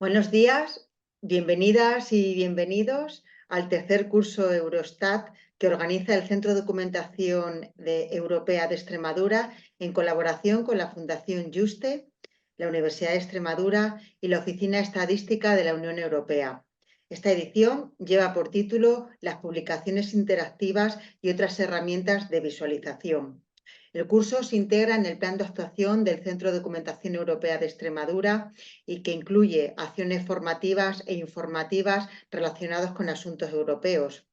Buenos días, bienvenidas y bienvenidos al tercer curso Eurostat que organiza el Centro de Documentación Europea de Extremadura en colaboración con la Fundación Juste, la Universidad de Extremadura y la Oficina Estadística de la Unión Europea. Esta edición lleva por título Las publicaciones interactivas y otras herramientas de visualización. El curso se integra en el plan de actuación del Centro de Documentación Europea de Extremadura y que incluye acciones formativas e informativas relacionadas con asuntos europeos.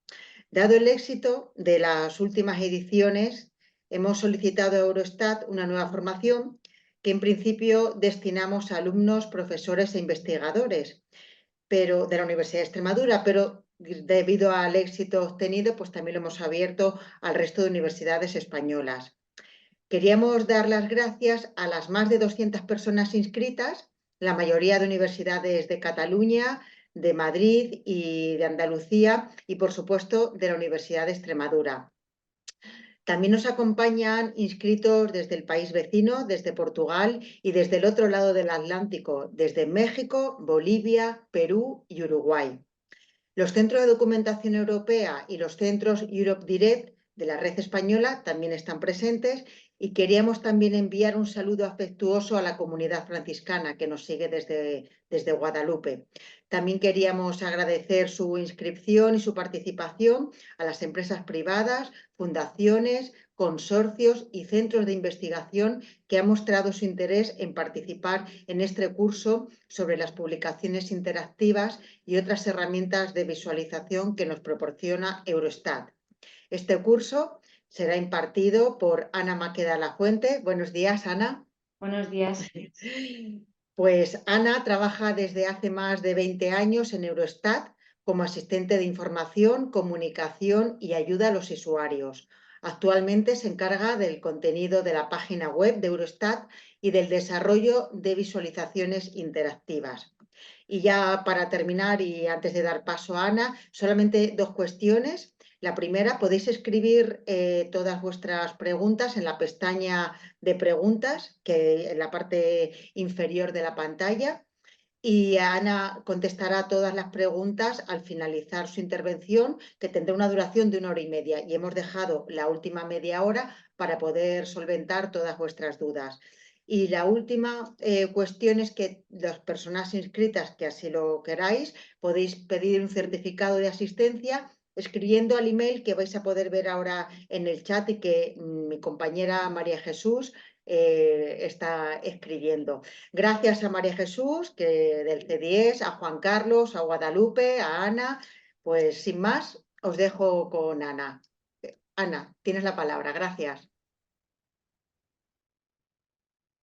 Dado el éxito de las últimas ediciones, hemos solicitado a Eurostat una nueva formación que en principio destinamos a alumnos, profesores e investigadores de la Universidad de Extremadura, pero debido al éxito obtenido, pues también lo hemos abierto al resto de universidades españolas. Queríamos dar las gracias a las más de 200 personas inscritas, la mayoría de universidades de Cataluña, de Madrid y de Andalucía y, por supuesto, de la Universidad de Extremadura. También nos acompañan inscritos desde el país vecino, desde Portugal y desde el otro lado del Atlántico, desde México, Bolivia, Perú y Uruguay. Los centros de documentación europea y los centros Europe Direct de la red española también están presentes y queríamos también enviar un saludo afectuoso a la comunidad franciscana que nos sigue desde Guadalupe. También queríamos agradecer su inscripción y su participación a las empresas privadas, fundaciones, consorcios y centros de investigación que han mostrado su interés en participar en este curso sobre las publicaciones interactivas y otras herramientas de visualización que nos proporciona Eurostat. Este curso será impartido por Ana Maqueda Lafuente. Buenos días, Ana. Buenos días. Pues Ana trabaja desde hace más de 20 años en Eurostat como asistente de información, comunicación y ayuda a los usuarios. Actualmente se encarga del contenido de la página web de Eurostat y del desarrollo de visualizaciones interactivas. Y ya para terminar y antes de dar paso a Ana, solamente dos cuestiones. La primera, podéis escribir todas vuestras preguntas en la pestaña de preguntas, que en la parte inferior de la pantalla. Y Ana contestará todas las preguntas al finalizar su intervención, que tendrá una duración de 1 hora y media. Y hemos dejado la última media hora para poder solventar todas vuestras dudas. Y la última cuestión es que las personas inscritas, que así lo queráis, podéis pedir un certificado de asistencia escribiendo al email que vais a poder ver ahora en el chat y que mi compañera María Jesús está escribiendo. Gracias a María Jesús, que del C10, a Juan Carlos, a Guadalupe, a Ana. Pues sin más, os dejo con Ana. Ana, tienes la palabra. Gracias.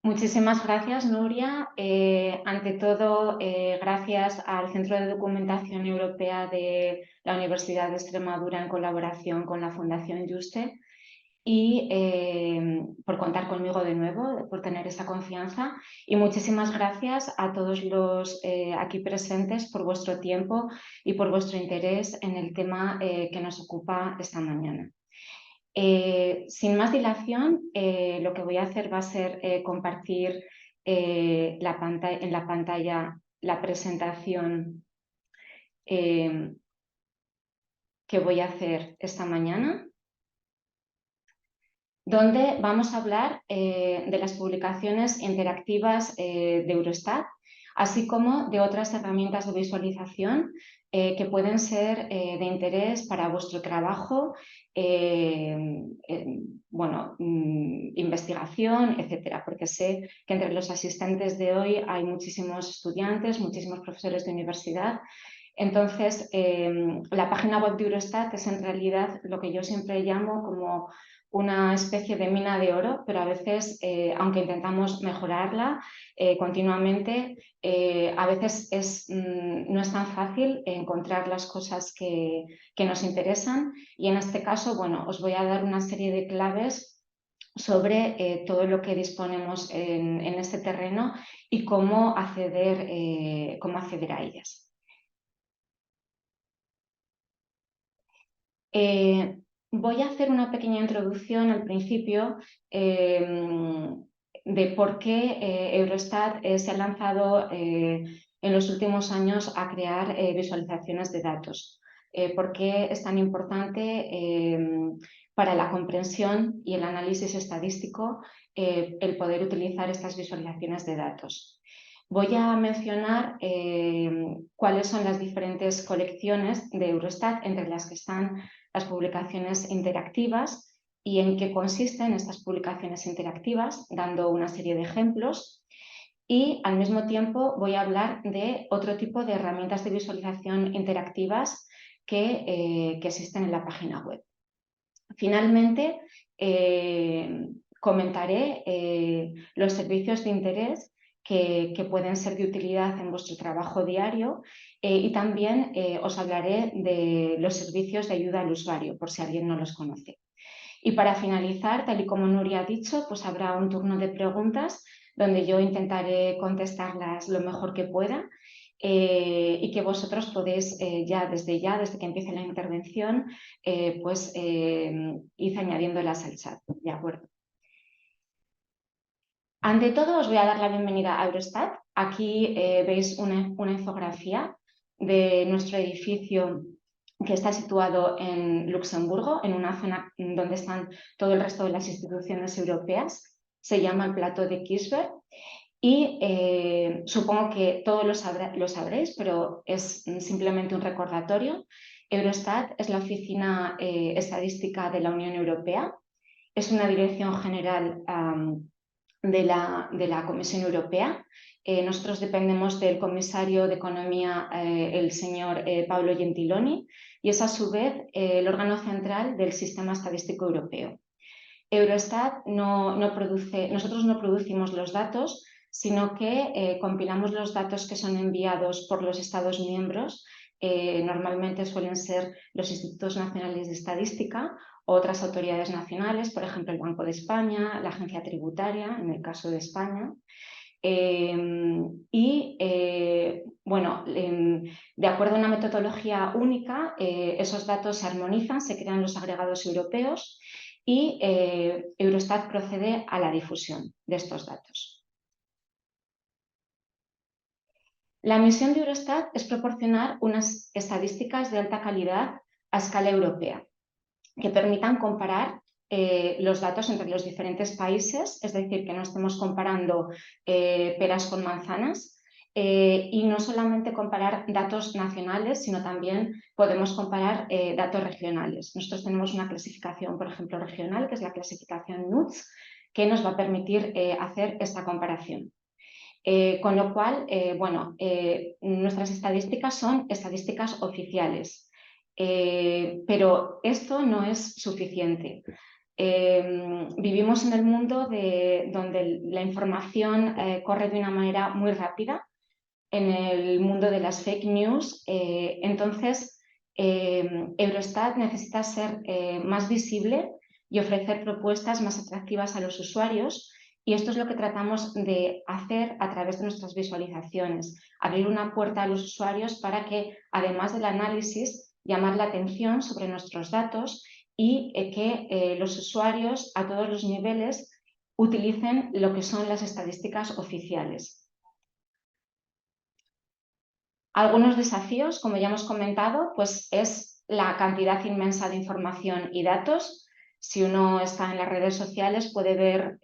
Muchísimas gracias, Nuria. Ante todo, gracias al Centro de Documentación Europea de la Universidad de Extremadura en colaboración con la Fundación Juste y por contar conmigo de nuevo, por tener esa confianza. Y muchísimas gracias a todos los aquí presentes por vuestro tiempo y por vuestro interés en el tema que nos ocupa esta mañana. Sin más dilación, lo que voy a hacer va a ser compartir en la pantalla la presentación que voy a hacer esta mañana, donde vamos a hablar de las publicaciones interactivas de Eurostat, así como de otras herramientas de visualización que pueden ser de interés para vuestro trabajo, investigación, etcétera, porque sé que entre los asistentes de hoy hay muchísimos estudiantes, muchísimos profesores de universidad. Entonces, la página web de Eurostat es en realidad lo que yo siempre llamo como una especie de mina de oro, pero a veces, aunque intentamos mejorarla continuamente, a veces no es tan fácil encontrar las cosas que nos interesan, y en este caso, bueno, os voy a dar una serie de claves sobre todo lo que disponemos en este terreno y cómo acceder a ellas. Voy a hacer una pequeña introducción al principio de por qué Eurostat se ha lanzado en los últimos años a crear visualizaciones de datos. ¿Por qué es tan importante para la comprensión y el análisis estadístico el poder utilizar estas visualizaciones de datos? Voy a mencionar cuáles son las diferentes colecciones de Eurostat, entre las que están las publicaciones interactivas y en qué consisten estas publicaciones interactivas, dando una serie de ejemplos. Y al mismo tiempo voy a hablar de otro tipo de herramientas de visualización interactivas que existen en la página web. Finalmente, comentaré los servicios de interés que pueden ser de utilidad en vuestro trabajo diario y también os hablaré de los servicios de ayuda al usuario, por si alguien no los conoce. Y para finalizar, tal y como Nuria ha dicho, pues habrá un turno de preguntas donde yo intentaré contestarlas lo mejor que pueda y que vosotros podéis desde que empiece la intervención, ir añadiéndolas al chat, ¿de acuerdo? Ante todo, os voy a dar la bienvenida a Eurostat. Aquí veis una infografía de nuestro edificio que está situado en Luxemburgo, en una zona donde están todo el resto de las instituciones europeas. Se llama el Plateau de Kiesberg y supongo que todos lo sabréis, pero es simplemente un recordatorio. Eurostat es la oficina estadística de la Unión Europea. Es una dirección general de la Comisión Europea. Nosotros dependemos del comisario de Economía, el señor Paolo Gentiloni, y es a su vez el órgano central del Sistema Estadístico Europeo. Eurostat nosotros no producimos los datos, sino que compilamos los datos que son enviados por los Estados miembros. Normalmente suelen ser los Institutos Nacionales de Estadística, otras autoridades nacionales, por ejemplo el Banco de España, la Agencia Tributaria, en el caso de España. De acuerdo a una metodología única, esos datos se armonizan, se crean los agregados europeos y Eurostat procede a la difusión de estos datos. La misión de Eurostat es proporcionar unas estadísticas de alta calidad a escala europea que permitan comparar los datos entre los diferentes países, es decir, que no estemos comparando peras con manzanas y no solamente comparar datos nacionales, sino también podemos comparar datos regionales. Nosotros tenemos una clasificación, por ejemplo, regional, que es la clasificación NUTS, que nos va a permitir hacer esta comparación. Con lo cual, nuestras estadísticas son estadísticas oficiales, pero esto no es suficiente. Vivimos en el mundo donde la información corre de una manera muy rápida, en el mundo de las fake news. Entonces, Eurostat necesita ser más visible y ofrecer propuestas más atractivas a los usuarios. Y esto es lo que tratamos de hacer a través de nuestras visualizaciones, abrir una puerta a los usuarios para que, además del análisis, llamar la atención sobre nuestros datos y que los usuarios a todos los niveles utilicen lo que son las estadísticas oficiales. Algunos desafíos, como ya hemos comentado, pues es la cantidad inmensa de información y datos. Si uno está en las redes sociales puede ver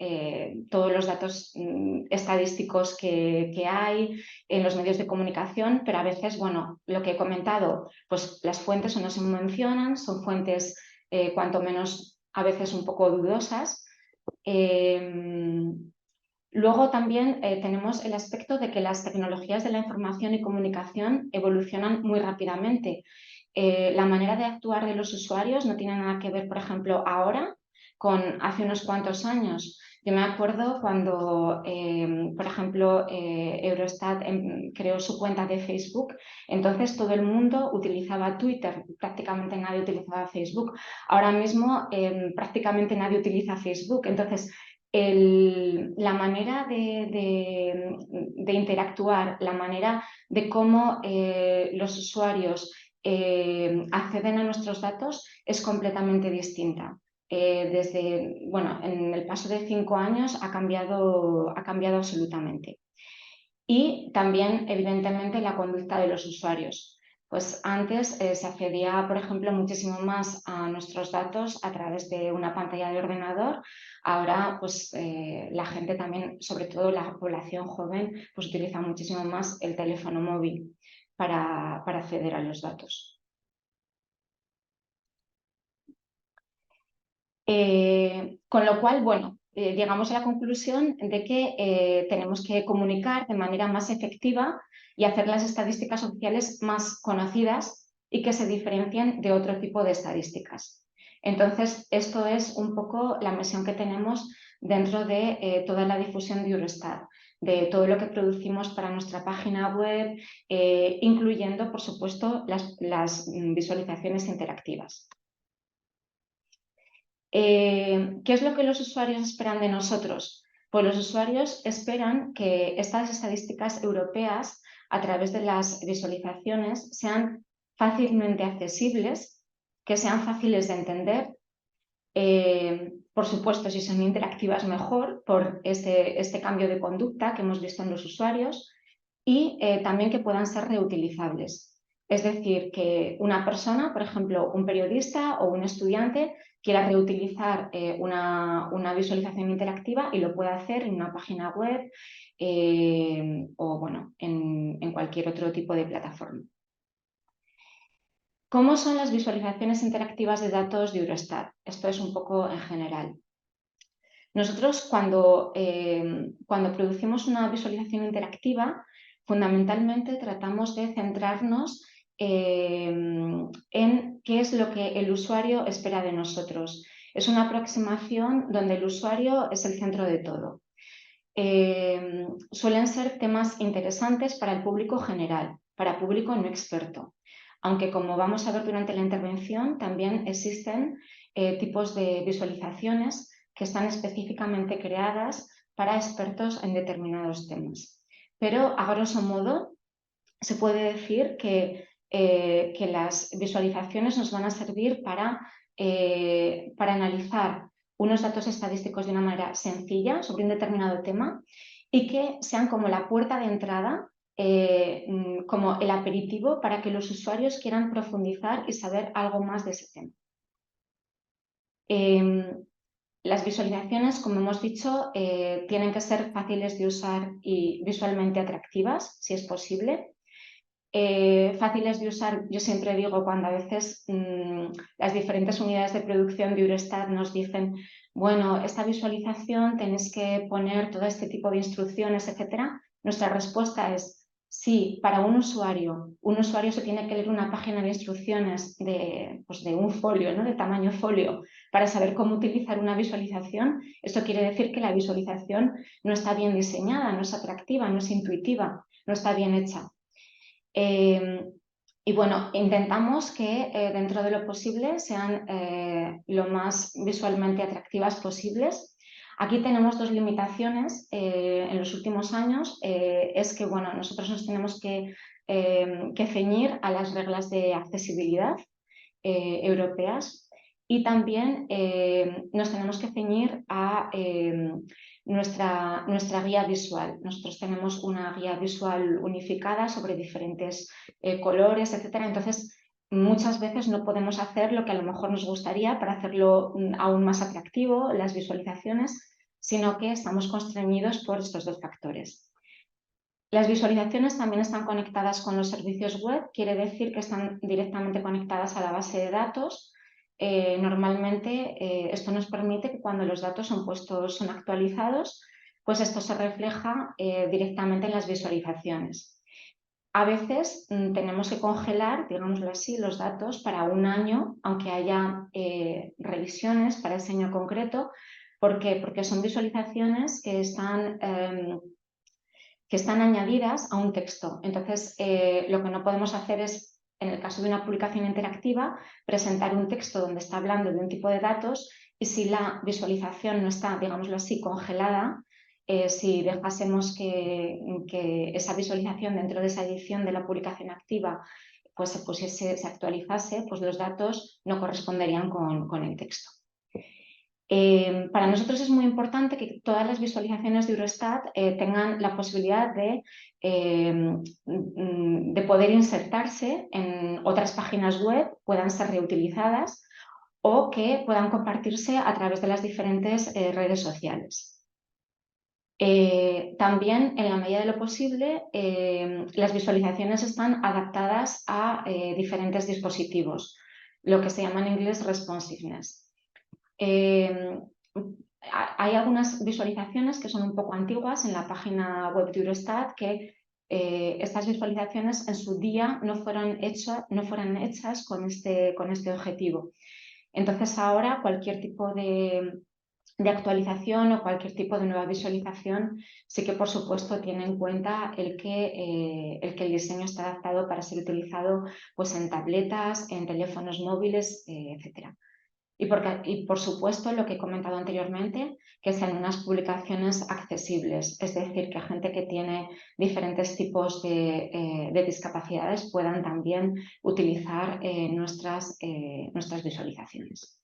todos los datos estadísticos que hay en los medios de comunicación, pero a veces, bueno, lo que he comentado, pues las fuentes o no se mencionan, son fuentes cuanto menos a veces un poco dudosas. Luego también tenemos el aspecto de que las tecnologías de la información y comunicación evolucionan muy rápidamente. La manera de actuar de los usuarios no tiene nada que ver, por ejemplo, ahora con hace unos cuantos años. Yo me acuerdo cuando, por ejemplo, Eurostat creó su cuenta de Facebook, entonces todo el mundo utilizaba Twitter, prácticamente nadie utilizaba Facebook. Ahora mismo prácticamente nadie utiliza Facebook, entonces la manera de interactuar, la manera de cómo los usuarios acceden a nuestros datos es completamente distinta. En el paso de 5 años ha cambiado absolutamente. y también, evidentemente, la conducta de los usuarios. Pues antes se accedía, por ejemplo, muchísimo más a nuestros datos a través de una pantalla de ordenador. Ahora, pues la gente también, sobre todo la población joven, pues utiliza muchísimo más el teléfono móvil para acceder a los datos. Con lo cual, bueno, llegamos a la conclusión de que tenemos que comunicar de manera más efectiva y hacer las estadísticas oficiales más conocidas y que se diferencien de otro tipo de estadísticas. Entonces, esto es un poco la misión que tenemos dentro de toda la difusión de Eurostat, de todo lo que producimos para nuestra página web, incluyendo, por supuesto, las visualizaciones interactivas. ¿Qué es lo que los usuarios esperan de nosotros? Pues los usuarios esperan que estas estadísticas europeas, a través de las visualizaciones, sean fácilmente accesibles, que sean fáciles de entender. Por supuesto, si son interactivas, mejor, por este cambio de conducta que hemos visto en los usuarios, y también que puedan ser reutilizables. Es decir, que una persona, por ejemplo, un periodista o un estudiante, quiera reutilizar una visualización interactiva y lo pueda hacer en una página web o bueno, en cualquier otro tipo de plataforma. ¿Cómo son las visualizaciones interactivas de datos de Eurostat? Esto es un poco en general. Nosotros cuando producimos una visualización interactiva, fundamentalmente tratamos de centrarnos en qué es lo que el usuario espera de nosotros. Es una aproximación donde el usuario es el centro de todo. Suelen ser temas interesantes para el público general, para público no experto. Aunque, como vamos a ver durante la intervención, también existen tipos de visualizaciones que están específicamente creadas para expertos en determinados temas. Pero, a grosso modo, se puede decir que las visualizaciones nos van a servir para analizar unos datos estadísticos de una manera sencilla sobre un determinado tema y que sean como la puerta de entrada, como el aperitivo para que los usuarios quieran profundizar y saber algo más de ese tema. Las visualizaciones, como hemos dicho, tienen que ser fáciles de usar y visualmente atractivas, si es posible. Fáciles de usar, yo siempre digo, cuando a veces las diferentes unidades de producción de Eurostat nos dicen, bueno, esta visualización tenéis que poner todo este tipo de instrucciones, etcétera. Nuestra respuesta es sí, para un usuario se tiene que leer una página de instrucciones de un folio, ¿no? De tamaño folio, para saber cómo utilizar una visualización. Esto quiere decir que la visualización no está bien diseñada, no es atractiva, no es intuitiva, no está bien hecha. Y bueno, intentamos que dentro de lo posible sean lo más visualmente atractivas posibles. Aquí tenemos dos limitaciones en los últimos años. Es que bueno, nosotros nos tenemos que ceñir a las reglas de accesibilidad europeas y también nos tenemos que ceñir a nuestra guía visual. Nosotros tenemos una guía visual unificada sobre diferentes colores, etcétera. Entonces, muchas veces no podemos hacer lo que a lo mejor nos gustaría para hacerlo aún más atractivo, las visualizaciones, sino que estamos constreñidos por estos dos factores. Las visualizaciones también están conectadas con los servicios web, quiere decir que están directamente conectadas a la base de datos. Normalmente esto nos permite que cuando los datos son actualizados, pues esto se refleja directamente en las visualizaciones. A veces tenemos que congelar, digámoslo así, los datos para un año, aunque haya revisiones para ese año concreto. ¿Por qué? Porque son visualizaciones que están añadidas a un texto. Entonces, lo que no podemos hacer es, en el caso de una publicación interactiva, presentar un texto donde está hablando de un tipo de datos y si la visualización no está, digámoslo así, congelada, si dejásemos que esa visualización dentro de esa edición de la publicación activa pues se actualizase, pues los datos no corresponderían con el texto. Para nosotros es muy importante que todas las visualizaciones de Eurostat tengan la posibilidad de poder insertarse en otras páginas web, puedan ser reutilizadas o que puedan compartirse a través de las diferentes redes sociales. También, en la medida de lo posible, las visualizaciones están adaptadas a diferentes dispositivos, lo que se llama en inglés responsiveness. Hay algunas visualizaciones que son un poco antiguas en la página web de Eurostat que estas visualizaciones en su día no fueron hechas con este objetivo. Entonces ahora cualquier tipo de actualización o cualquier tipo de nueva visualización sí que por supuesto tiene en cuenta el que el diseño está adaptado para ser utilizado pues, en tabletas, en teléfonos móviles, etc. Y por supuesto, lo que he comentado anteriormente, que sean unas publicaciones accesibles, es decir, que gente que tiene diferentes tipos de discapacidades puedan también utilizar nuestras visualizaciones.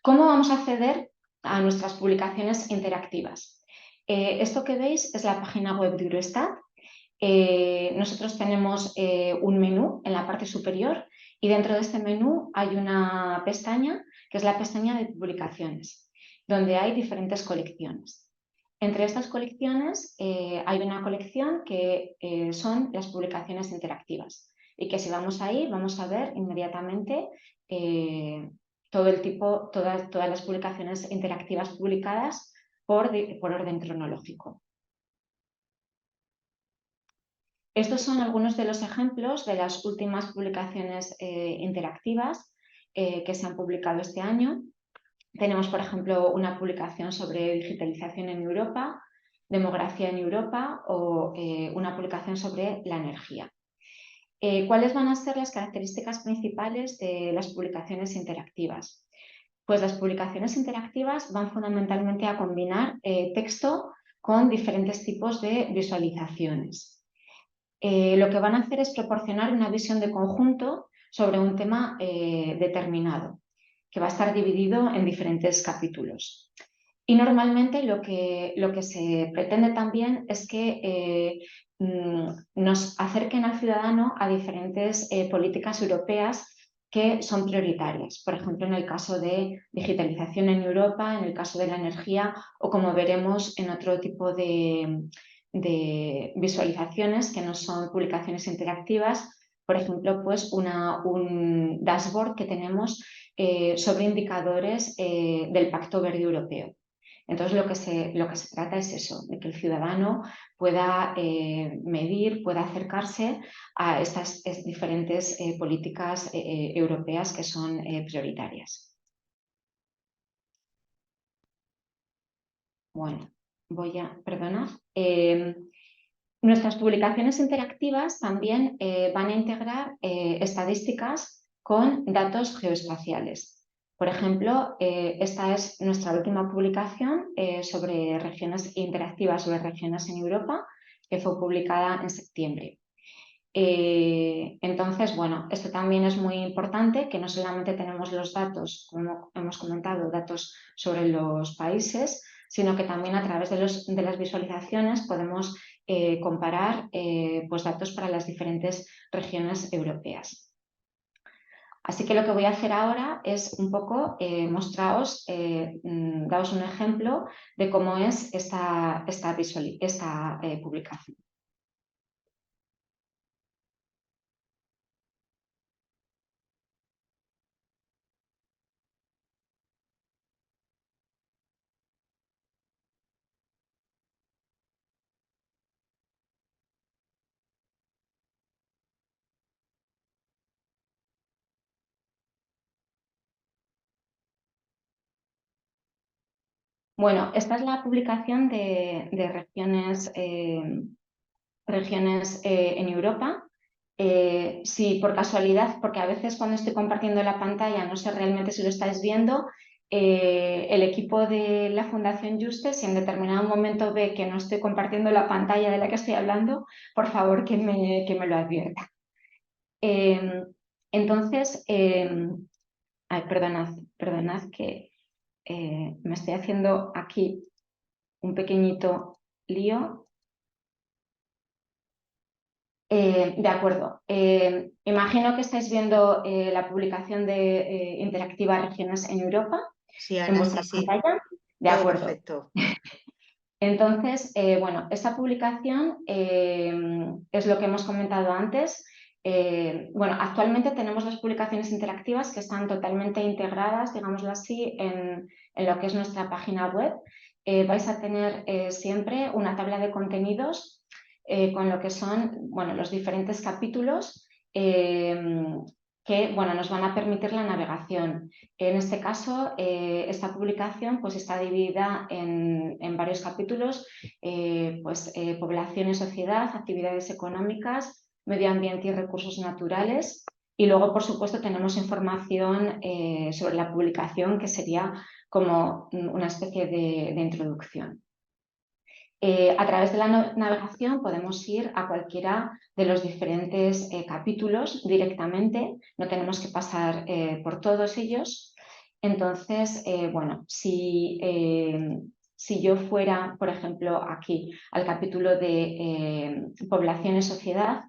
¿Cómo vamos a acceder a nuestras publicaciones interactivas? Esto que veis es la página web de Eurostat. Nosotros tenemos un menú en la parte superior y dentro de este menú hay una pestaña que es la pestaña de publicaciones, donde hay diferentes colecciones. Entre estas colecciones hay una colección que son las publicaciones interactivas y que si vamos ahí vamos a ver inmediatamente todas las publicaciones interactivas publicadas por orden cronológico. Estos son algunos de los ejemplos de las últimas publicaciones interactivas que se han publicado este año. Tenemos, por ejemplo, una publicación sobre digitalización en Europa, demografía en Europa o una publicación sobre la energía. ¿Cuáles van a ser las características principales de las publicaciones interactivas? Pues las publicaciones interactivas van fundamentalmente a combinar texto con diferentes tipos de visualizaciones. Lo que van a hacer es proporcionar una visión de conjunto sobre un tema determinado, que va a estar dividido en diferentes capítulos. Y normalmente lo que se pretende también es que nos acerquen al ciudadano a diferentes políticas europeas que son prioritarias. Por ejemplo, en el caso de digitalización en Europa, en el caso de la energía o como veremos en otro tipo de visualizaciones que no son publicaciones interactivas, por ejemplo, pues un dashboard que tenemos sobre indicadores del Pacto Verde Europeo. Entonces, lo que se trata es eso, de que el ciudadano pueda medir, pueda acercarse a estas diferentes políticas europeas que son prioritarias. Bueno, perdonad. Nuestras publicaciones interactivas también van a integrar estadísticas con datos geoespaciales. Por ejemplo, esta es nuestra última publicación sobre regiones interactivas sobre regiones en Europa, que fue publicada en septiembre. Entonces, bueno, esto también es muy importante, que no solamente tenemos los datos, como hemos comentado, datos sobre los países, sino que también a través de las visualizaciones podemos comparar pues datos para las diferentes regiones europeas. Así que lo que voy a hacer ahora es un poco daros un ejemplo de cómo es esta publicación. Bueno, esta es la publicación de regiones en Europa. Si por casualidad, porque a veces cuando estoy compartiendo la pantalla no sé realmente si lo estáis viendo, el equipo de la Fundación Juste, si en determinado momento ve que no estoy compartiendo la pantalla de la que estoy hablando, por favor que me lo advierta. Entonces, perdonad que me estoy haciendo aquí un pequeñito lío. De acuerdo. Imagino que estáis viendo la publicación de Interactiva Regiones en Europa Sí, en Ana, sí, vuestra sí, pantalla. De todo acuerdo. perfecto. Entonces, bueno, esta publicación es lo que hemos comentado antes. Bueno, actualmente tenemos las publicaciones interactivas que están totalmente integradas, digámoslo así, en lo que es nuestra página web. Vais a tener siempre una tabla de contenidos con lo que son, bueno, los diferentes capítulos que, bueno, nos van a permitir la navegación. En este caso, esta publicación pues, está dividida en varios capítulos, población y sociedad, actividades económicas, medio ambiente y recursos naturales. Y luego, por supuesto, tenemos información sobre la publicación, que sería como una especie de introducción. A través de la navegación podemos ir a cualquiera de los diferentes capítulos directamente, no tenemos que pasar por todos ellos. Entonces, bueno, si yo fuera, por ejemplo, aquí al capítulo de población y sociedad,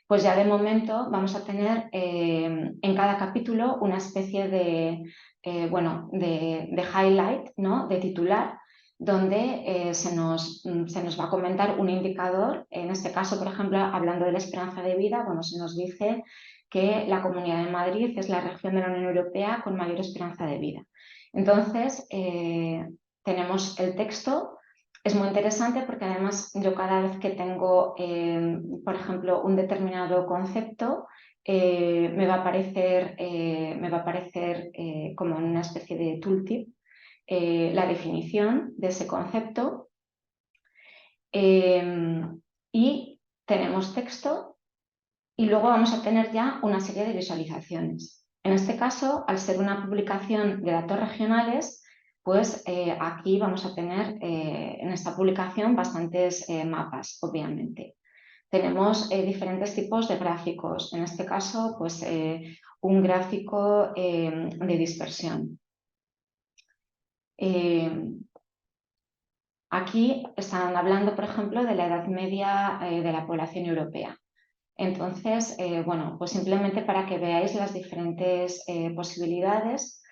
pues ya de momento vamos a tener en cada capítulo una especie de highlight, ¿no? De titular, donde se nos va a comentar un indicador. En este caso, por ejemplo, hablando de la esperanza de vida, bueno, se nos dice que la Comunidad de Madrid es la región de la Unión Europea con mayor esperanza de vida. Entonces, tenemos el texto. Es muy interesante porque además yo cada vez que tengo, por ejemplo, un determinado concepto, me va a aparecer como en una especie de tooltip la definición de ese concepto y tenemos texto y luego vamos a tener ya una serie de visualizaciones. En este caso, al ser una publicación de datos regionales, pues aquí vamos a tener en esta publicación bastantes mapas, obviamente. Tenemos diferentes tipos de gráficos, en este caso, pues un gráfico de dispersión. Aquí están hablando, por ejemplo, de la edad media de la población europea. Entonces, bueno, pues simplemente para que veáis las diferentes posibilidades,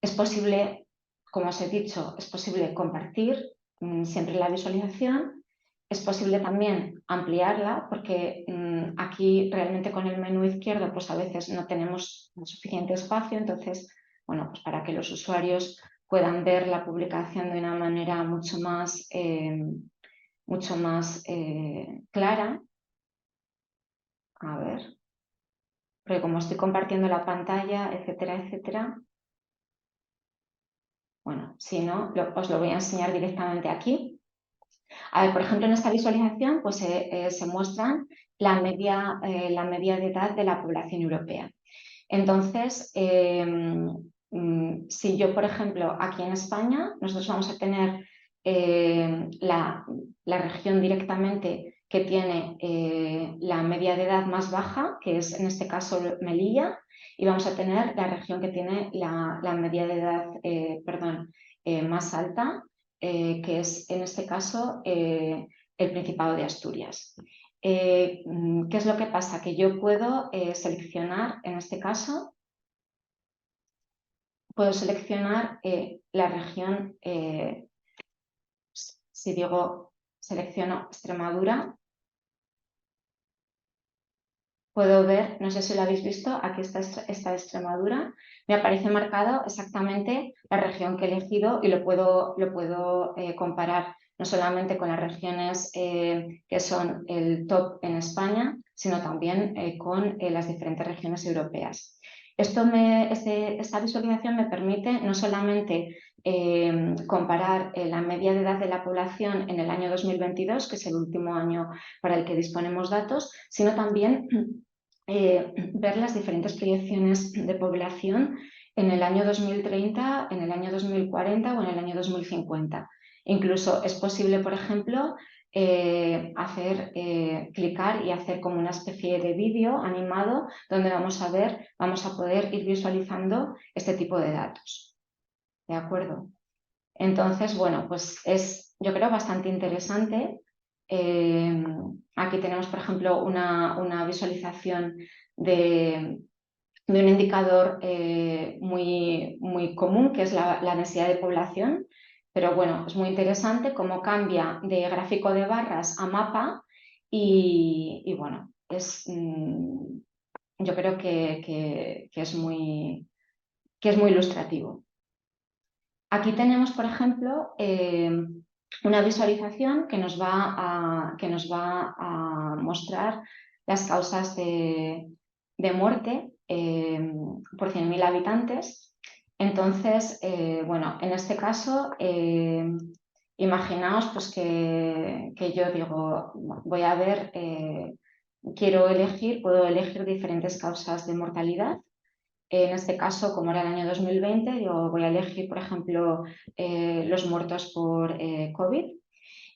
es posible, como os he dicho, es posible compartir siempre la visualización, es posible también ampliarla porque aquí realmente con el menú izquierdo pues a veces no tenemos suficiente espacio, entonces, bueno, pues para que los usuarios puedan ver la publicación de una manera mucho más clara. A ver, porque como estoy compartiendo la pantalla, etcétera, etcétera, bueno, si no, os lo voy a enseñar directamente aquí. A ver, por ejemplo, en esta visualización pues, se muestran la media de edad de la población europea. Entonces, si yo, por ejemplo, aquí en España, nosotros vamos a tener la región directamente que tiene la media de edad más baja, que es en este caso Melilla, y vamos a tener la región que tiene la media de edad más alta, que es en este caso el Principado de Asturias. ¿Qué es lo que pasa? Que yo puedo seleccionar, en este caso, puedo seleccionar la región, si digo selecciono Extremadura, puedo ver, no sé si lo habéis visto, aquí está Extremadura, me aparece marcado exactamente la región que he elegido y lo puedo comparar no solamente con las regiones que son el top en España, sino también con las diferentes regiones europeas. Esta visualización me permite no solamente comparar la media de edad de la población en el año 2022, que es el último año para el que disponemos datos, sino también ver las diferentes proyecciones de población en el año 2030, en el año 2040 o en el año 2050. Incluso es posible, por ejemplo, clicar y hacer como una especie de vídeo animado donde vamos a poder ir visualizando este tipo de datos. ¿De acuerdo? Entonces, bueno, pues es, yo creo, bastante interesante. Aquí tenemos, por ejemplo, una visualización de un indicador muy común, que es la densidad de población. Pero bueno, es muy interesante cómo cambia de gráfico de barras a mapa y bueno, yo creo que es muy ilustrativo. Aquí tenemos, por ejemplo, una visualización que nos va a mostrar las causas de muerte por 100.000 habitantes. Entonces, bueno, en este caso, imaginaos pues, que yo digo, voy a ver, puedo elegir diferentes causas de mortalidad. En este caso, como era el año 2020, yo voy a elegir, por ejemplo, los muertos por COVID.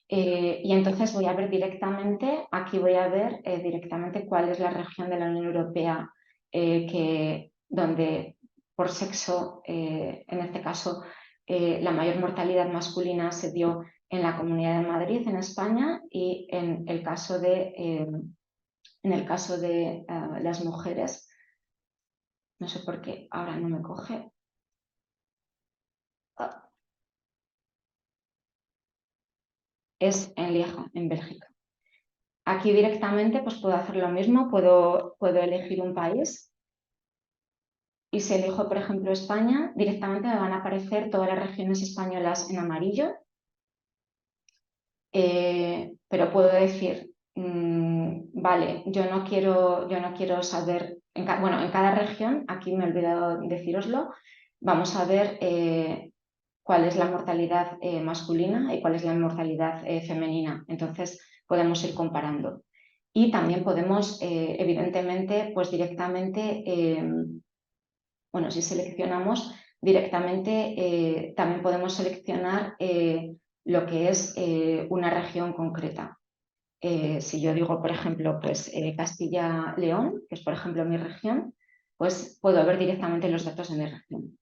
Y entonces voy a ver directamente, aquí voy a ver directamente cuál es la región de la Unión Europea donde por sexo, en este caso, la mayor mortalidad masculina se dio en la Comunidad de Madrid, en España, y en el caso de las mujeres, no sé por qué ahora no me coge. Es en Lieja, en Bélgica. Aquí directamente pues puedo hacer lo mismo, puedo elegir un país y si elijo, por ejemplo, España, directamente me van a aparecer todas las regiones españolas en amarillo, pero puedo decir, vale, yo no quiero saber, en cada región, aquí me he olvidado decíroslo, vamos a ver cuál es la mortalidad masculina y cuál es la mortalidad femenina. Entonces podemos ir comparando. Y también podemos, evidentemente, pues directamente, bueno, si seleccionamos directamente, también podemos seleccionar lo que es una región concreta. Si yo digo, por ejemplo, pues Castilla-León, que es, por ejemplo, mi región, pues puedo ver directamente los datos de mi región.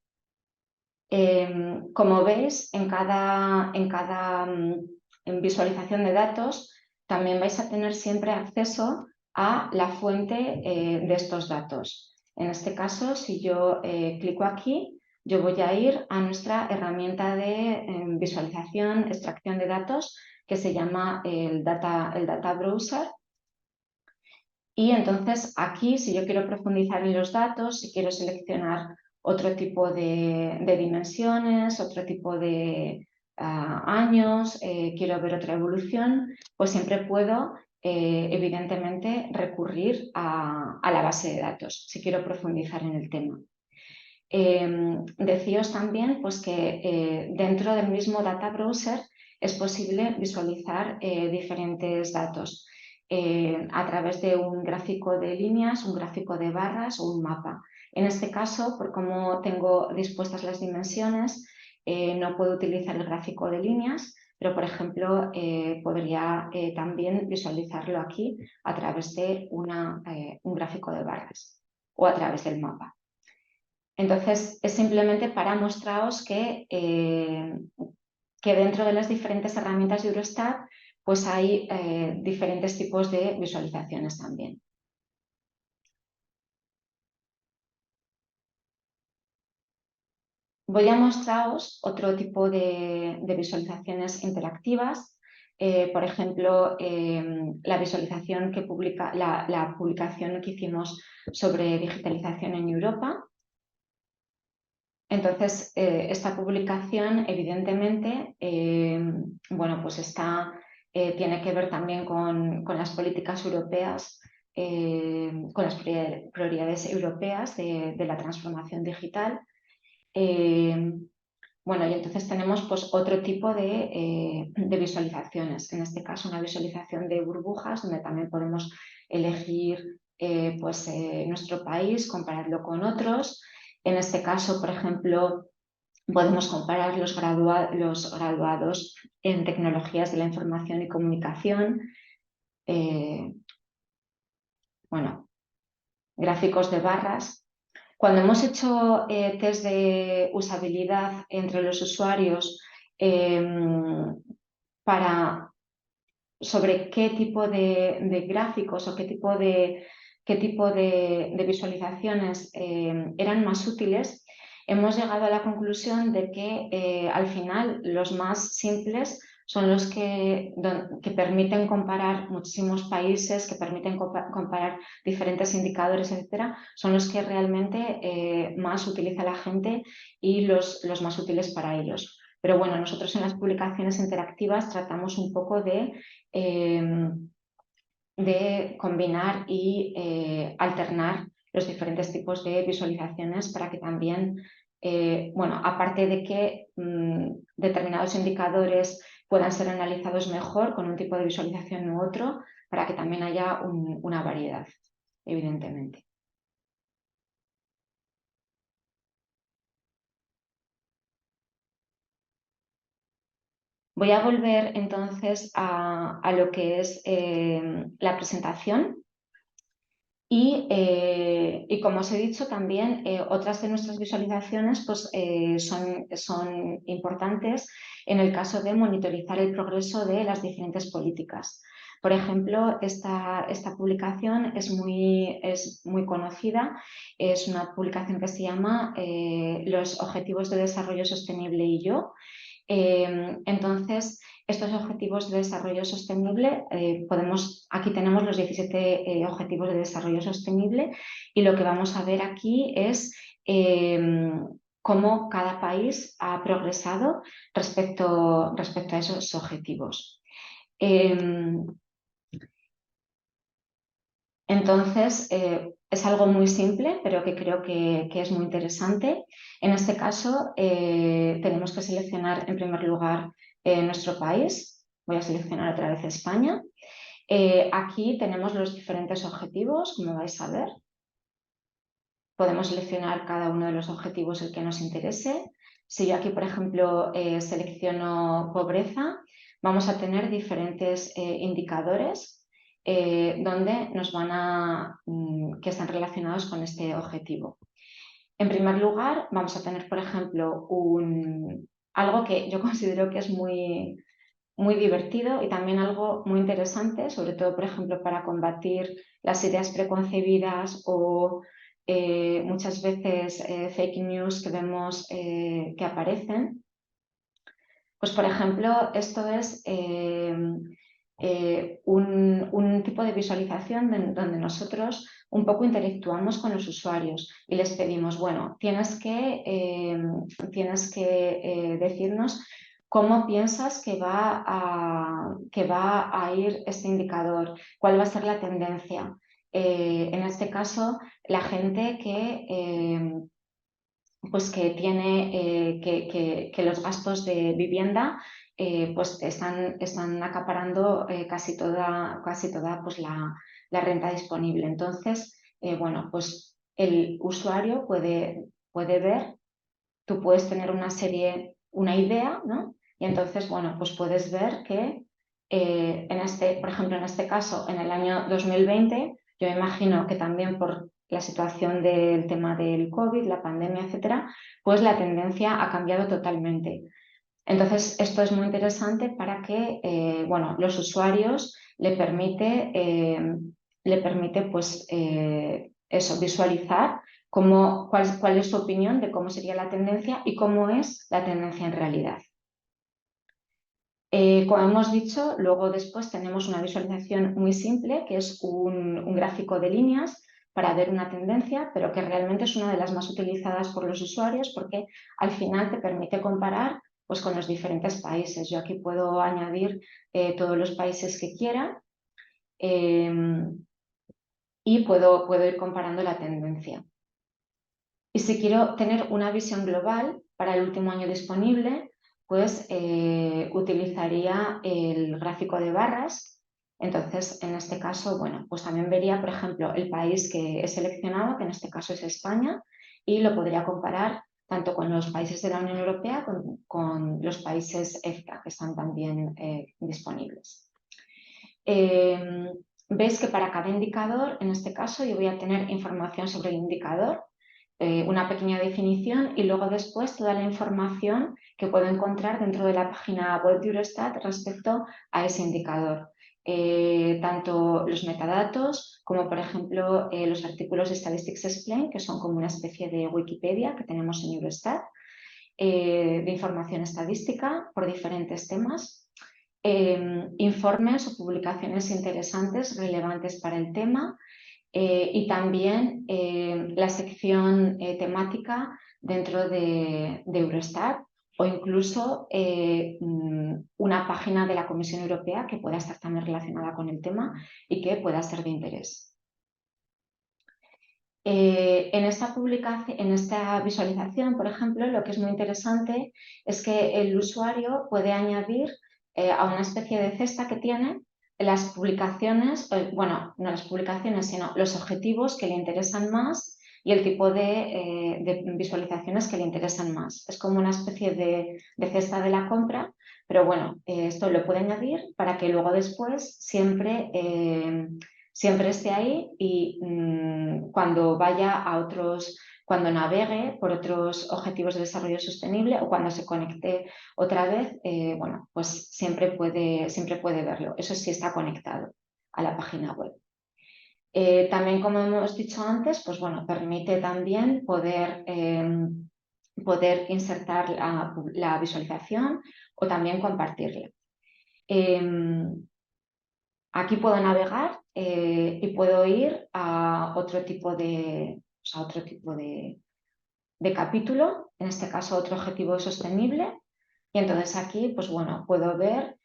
Como veis, en cada visualización de datos también vais a tener siempre acceso a la fuente de estos datos. En este caso, si yo clico aquí, yo voy a ir a nuestra herramienta de visualización, extracción de datos, que se llama el Data Browser. Y entonces aquí, si yo quiero profundizar en los datos, si quiero seleccionar otro tipo de dimensiones, otro tipo de años, quiero ver otra evolución, pues siempre puedo, evidentemente, recurrir a la base de datos, si quiero profundizar en el tema. Deciros también pues, que dentro del mismo Data Browser es posible visualizar diferentes datos a través de un gráfico de líneas, un gráfico de barras o un mapa. En este caso, por cómo tengo dispuestas las dimensiones, no puedo utilizar el gráfico de líneas, pero por ejemplo podría también visualizarlo aquí a través de un gráfico de barras o a través del mapa. Entonces, es simplemente para mostraros que dentro de las diferentes herramientas de Eurostat pues hay diferentes tipos de visualizaciones también. Voy a mostraros otro tipo de visualizaciones interactivas. Por ejemplo, la visualización que publica, la publicación que hicimos sobre digitalización en Europa. Entonces, esta publicación, evidentemente, bueno, pues tiene que ver también con las políticas europeas, con las prioridades europeas de la transformación digital. Bueno, y entonces tenemos pues, otro tipo de visualizaciones. En este caso, una visualización de burbujas, donde también podemos elegir nuestro país, compararlo con otros. En este caso, por ejemplo, Podemos comparar los graduados en tecnologías de la información y comunicación, bueno, gráficos de barras. Cuando hemos hecho test de usabilidad entre los usuarios sobre qué tipo de gráficos o qué tipo de visualizaciones eran más útiles, hemos llegado a la conclusión de que al final los más simples son los que permiten comparar muchísimos países, que permiten comparar diferentes indicadores, etcétera, son los que realmente más utiliza la gente y los más útiles para ellos. Pero bueno, nosotros en las publicaciones interactivas tratamos un poco de combinar y alternar los diferentes tipos de visualizaciones para que también, bueno, aparte de que determinados indicadores puedan ser analizados mejor con un tipo de visualización u otro, para que también haya una variedad, evidentemente. Voy a volver entonces a lo que es la presentación. Y como os he dicho también, otras de nuestras visualizaciones pues, son importantes en el caso de monitorizar el progreso de las diferentes políticas. Por ejemplo, esta publicación es muy conocida, es una publicación que se llama Los Objetivos de Desarrollo Sostenible y yo. Entonces, estos objetivos de desarrollo sostenible, aquí tenemos los 17 objetivos de desarrollo sostenible y lo que vamos a ver aquí es cómo cada país ha progresado respecto a esos objetivos. Entonces, es algo muy simple, pero que creo que es muy interesante. En este caso, tenemos que seleccionar en primer lugar nuestro país. Voy a seleccionar otra vez España. Aquí tenemos los diferentes objetivos, como vais a ver. Podemos seleccionar cada uno de los objetivos el que nos interese. Si yo aquí, por ejemplo, selecciono pobreza, vamos a tener diferentes indicadores donde nos que están relacionados con este objetivo. En primer lugar, vamos a tener, por ejemplo, algo que yo considero que es muy divertido y también algo muy interesante, sobre todo, por ejemplo, para combatir las ideas preconcebidas o muchas veces fake news que vemos que aparecen. Pues, por ejemplo, esto es un tipo de visualización donde nosotros un poco interactuamos con los usuarios y les pedimos, bueno, tienes que decirnos cómo piensas que va a ir este indicador, cuál va a ser la tendencia. En este caso, la gente pues que tiene que los gastos de vivienda pues están acaparando casi toda pues la renta disponible. Entonces, bueno, pues el usuario puede ver, tú puedes tener una idea, ¿no? Y entonces, bueno, pues puedes ver que por ejemplo, en este caso, en el año 2020, yo imagino que también por la situación del tema del COVID, la pandemia, etcétera, pues la tendencia ha cambiado totalmente. Entonces, esto es muy interesante para que, bueno, los usuarios le permite pues, eso, visualizar cuál es su opinión de cómo sería la tendencia y cómo es la tendencia en realidad. Como hemos dicho, luego después tenemos una visualización muy simple, que es un gráfico de líneas para ver una tendencia, pero que realmente es una de las más utilizadas por los usuarios porque al final te permite comparar pues, con los diferentes países. Yo aquí puedo añadir todos los países que quiera y puedo ir comparando la tendencia. Y si quiero tener una visión global para el último año disponible, pues utilizaría el gráfico de barras. Entonces, en este caso, bueno, pues también vería, por ejemplo, el país que he seleccionado, que en este caso es España, y lo podría comparar tanto con los países de la Unión Europea como con los países EFTA, que están también disponibles. Veis que para cada indicador, en este caso, yo voy a tener información sobre el indicador, una pequeña definición y luego después toda la información que puedo encontrar dentro de la página web de Eurostat respecto a ese indicador. Tanto los metadatos como, por ejemplo, los artículos de Statistics Explained, que son como una especie de Wikipedia que tenemos en Eurostat, de información estadística por diferentes temas. Informes o publicaciones interesantes relevantes para el tema y también la sección temática dentro de Eurostat o incluso una página de la Comisión Europea que pueda estar también relacionada con el tema y que pueda ser de interés. En esta visualización, por ejemplo, lo que es muy interesante es que el usuario puede añadir a una especie de cesta que tiene las publicaciones, bueno, no las publicaciones, sino los objetivos que le interesan más y el tipo de visualizaciones que le interesan más. Es como una especie de cesta de la compra, pero bueno, esto lo puede añadir para que luego después siempre esté ahí y cuando vaya a otros, cuando navegue por otros objetivos de desarrollo sostenible o cuando se conecte otra vez, bueno, pues siempre puede verlo. Eso sí está conectado a la página web. También, como hemos dicho antes, pues bueno, permite también poder insertar la visualización o también compartirla. Aquí puedo navegar y puedo ir a otro tipo de capítulo, en este caso otro objetivo sostenible, y entonces aquí pues bueno, puedo ver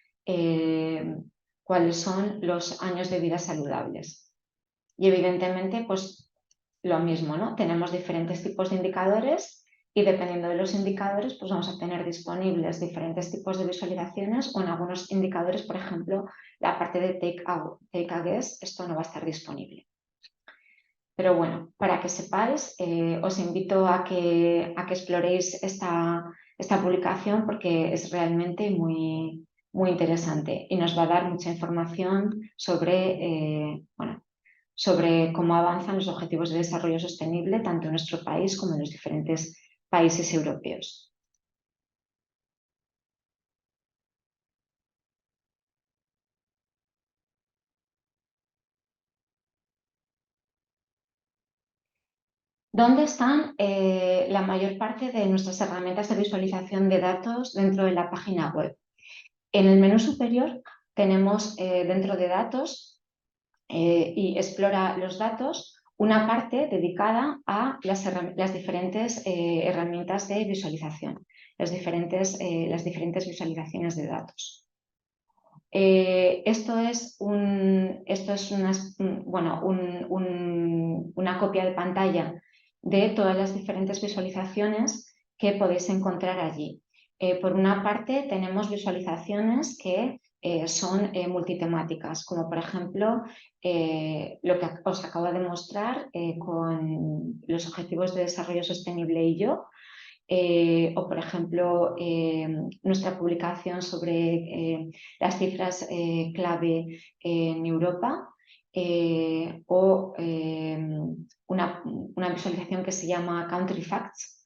cuáles son los años de vida saludables. Y evidentemente pues lo mismo, ¿no? Tenemos diferentes tipos de indicadores y dependiendo de los indicadores pues vamos a tener disponibles diferentes tipos de visualizaciones o en algunos indicadores, por ejemplo, la parte de Take a Guess, esto no va a estar disponible. Pero bueno, para que sepáis, os invito a que exploréis esta publicación porque es realmente muy, muy interesante y nos va a dar mucha información sobre, sobre cómo avanzan los objetivos de desarrollo sostenible tanto en nuestro país como en los diferentes países europeos. ¿Dónde están la mayor parte de nuestras herramientas de visualización de datos dentro de la página web? En el menú superior tenemos dentro de datos y explora los datos una parte dedicada a las diferentes herramientas de visualización, las diferentes visualizaciones de datos. Esto es una copia de pantalla de todas las diferentes visualizaciones que podéis encontrar allí. Por una parte tenemos visualizaciones que son multitemáticas, como por ejemplo lo que os acabo de mostrar con los Objetivos de Desarrollo Sostenible y yo, o por ejemplo nuestra publicación sobre las cifras clave en Europa, o una visualización que se llama Country Facts,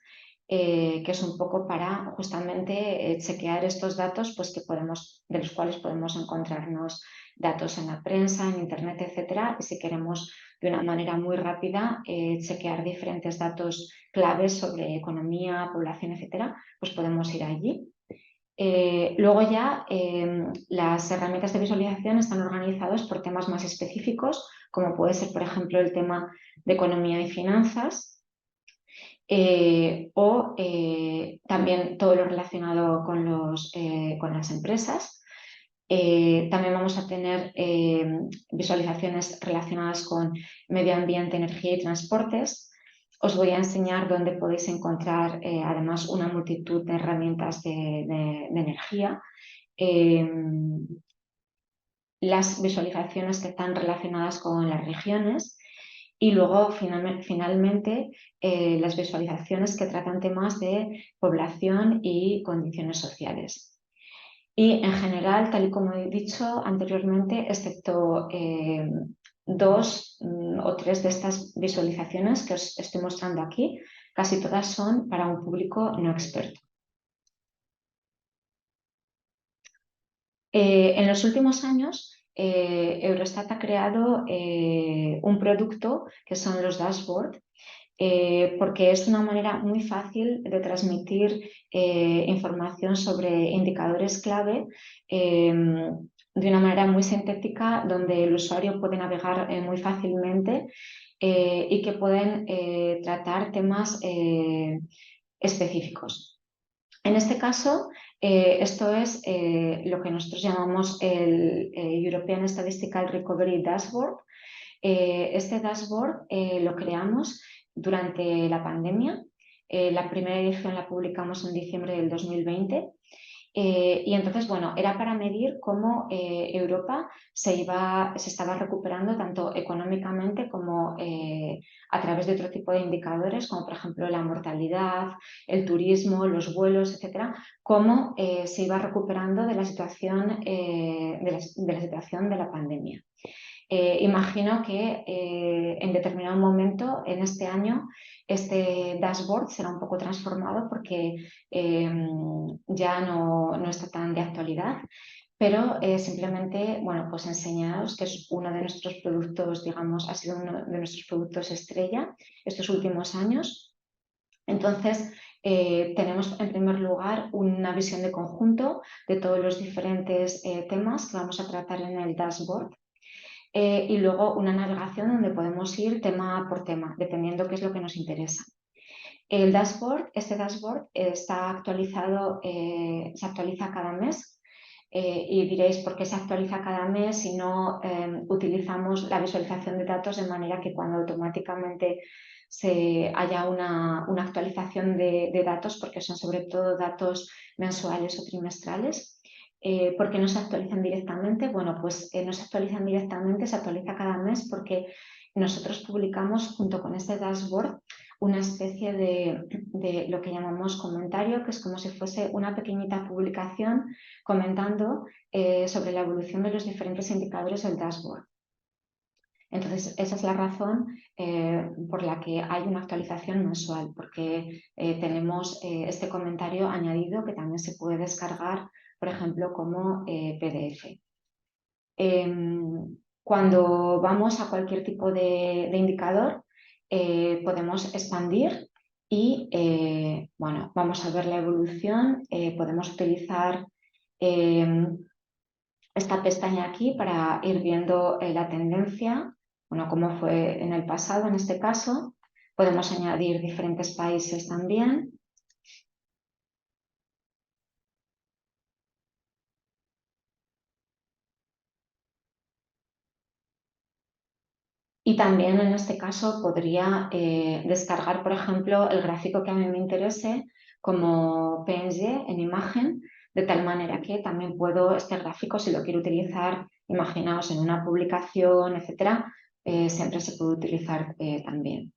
que es un poco para justamente chequear estos datos pues, de los cuales podemos encontrarnos datos en la prensa, en internet, etcétera, y si queremos de una manera muy rápida chequear diferentes datos claves sobre economía, población, etcétera, pues podemos ir allí. Luego ya las herramientas de visualización están organizadas por temas más específicos, como puede ser, por ejemplo, el tema de economía y finanzas, o también todo lo relacionado con las empresas. También vamos a tener visualizaciones relacionadas con medio ambiente, energía y transportes. Os voy a enseñar dónde podéis encontrar además una multitud de herramientas de energía. Las visualizaciones que están relacionadas con las regiones Y luego, finalmente, las visualizaciones que tratan temas de población y condiciones sociales. Y en general, tal y como he dicho anteriormente, excepto 2 o 3 de estas visualizaciones que os estoy mostrando aquí, casi todas son para un público no experto. En los últimos años, Eurostat ha creado un producto que son los dashboards, porque es una manera muy fácil de transmitir información sobre indicadores clave de una manera muy sintética, donde el usuario puede navegar muy fácilmente y que pueden tratar temas específicos. En este caso, esto es lo que nosotros llamamos el European Statistical Recovery Dashboard. Este dashboard lo creamos durante la pandemia. La primera edición la publicamos en diciembre del 2020. Y entonces, bueno, era para medir cómo Europa se estaba recuperando tanto económicamente como a través de otro tipo de indicadores, como por ejemplo la mortalidad, el turismo, los vuelos, etcétera, cómo se iba recuperando de la situación de la pandemia. Imagino que en determinado momento en este año este dashboard será un poco transformado porque ya no está tan de actualidad, pero simplemente, bueno, pues enseñaros que es uno de nuestros productos, digamos, ha sido uno de nuestros productos estrella estos últimos años. Entonces, tenemos en primer lugar una visión de conjunto de todos los diferentes temas que vamos a tratar en el dashboard. Y luego una navegación donde podemos ir tema por tema, dependiendo qué es lo que nos interesa. Este dashboard está actualizado, se actualiza cada mes y diréis por qué se actualiza cada mes si no utilizamos la visualización de datos de manera que cuando automáticamente haya una actualización de datos, porque son sobre todo datos mensuales o trimestrales. ¿Por qué no se actualizan directamente? Bueno, pues no se actualizan directamente, se actualiza cada mes porque nosotros publicamos junto con este dashboard una especie de lo que llamamos comentario, que es como si fuese una pequeñita publicación comentando sobre la evolución de los diferentes indicadores del dashboard. Entonces, esa es la razón por la que hay una actualización mensual, porque tenemos este comentario añadido que también se puede descargar, por ejemplo, como PDF. Cuando vamos a cualquier tipo de indicador, podemos expandir y bueno, vamos a ver la evolución. Podemos utilizar esta pestaña aquí para ir viendo la tendencia, bueno, cómo fue en el pasado en este caso. Podemos añadir diferentes países también. Y también en este caso podría descargar, por ejemplo, el gráfico que a mí me interese como PNG en imagen, de tal manera que también puedo este gráfico, si lo quiero utilizar, imaginaos en una publicación, etcétera, siempre se puede utilizar también.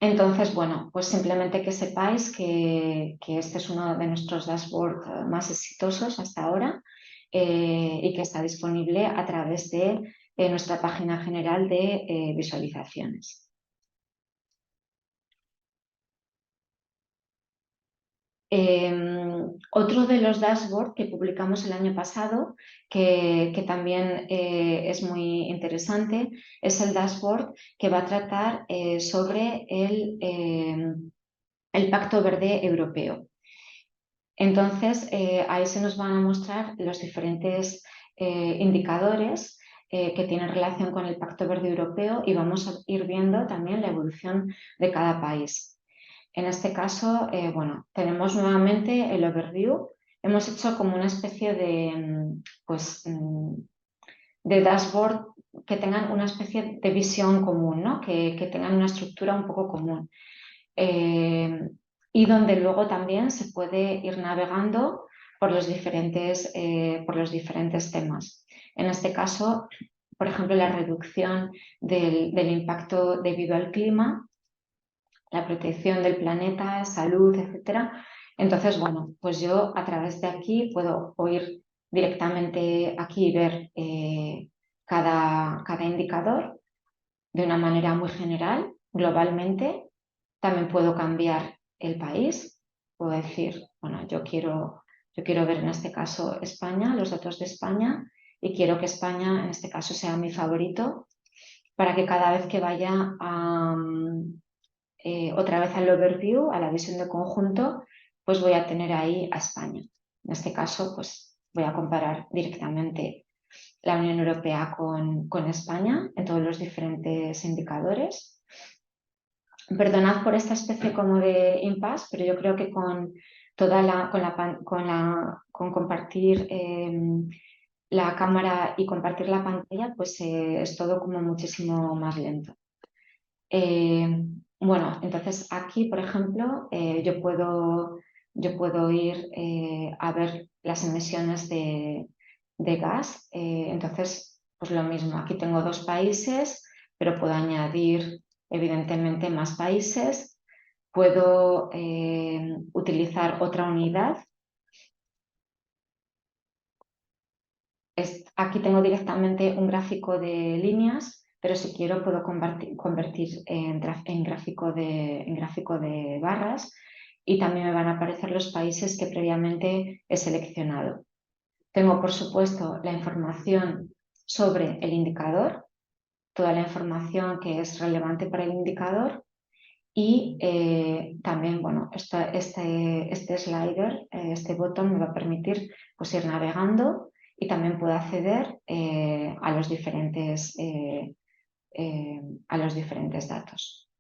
Entonces, bueno, pues simplemente que sepáis que este es uno de nuestros dashboards más exitosos hasta ahora y que está disponible a través de nuestra página general de visualizaciones. Otro de los dashboards que publicamos el año pasado, que también es muy interesante, es el dashboard que va a tratar sobre el Pacto Verde Europeo. Entonces, ahí se nos van a mostrar los diferentes indicadores que tienen relación con el Pacto Verde Europeo y vamos a ir viendo también la evolución de cada país. En este caso, bueno, tenemos nuevamente el overview. Hemos hecho como una especie pues, de dashboard que tengan una especie de visión común, ¿no? que tengan una estructura un poco común. Y donde luego también se puede ir navegando por los diferentes temas. En este caso, por ejemplo, la reducción del impacto debido al clima, la protección del planeta, salud, etcétera. Entonces, bueno, pues yo a través de aquí puedo ir directamente aquí y ver cada indicador de una manera muy general, globalmente. También puedo cambiar el país. Puedo decir, bueno, yo quiero ver en este caso España, los datos de España, y quiero que España en este caso sea mi favorito para que cada vez que vaya otra vez al overview, a la visión de conjunto, pues voy a tener ahí a España. En este caso, pues voy a comparar directamente la Unión Europea con España en todos los diferentes indicadores. Perdonad por esta especie como de impasse, pero yo creo que con compartir la cámara y compartir la pantalla, pues es todo como muchísimo más lento. Bueno, entonces aquí, por ejemplo, yo puedo ir a ver las emisiones de gas. Entonces, pues lo mismo, aquí tengo 2 países, pero puedo añadir evidentemente más países. Puedo utilizar otra unidad. Aquí tengo directamente un gráfico de líneas, pero si quiero puedo convertir en gráfico de barras, y también me van a aparecer los países que previamente he seleccionado. Tengo, por supuesto, la información sobre el indicador, toda la información que es relevante para el indicador, y también, bueno, este slider, este botón me va a permitir pues, ir navegando, y también puedo acceder a los diferentes datos.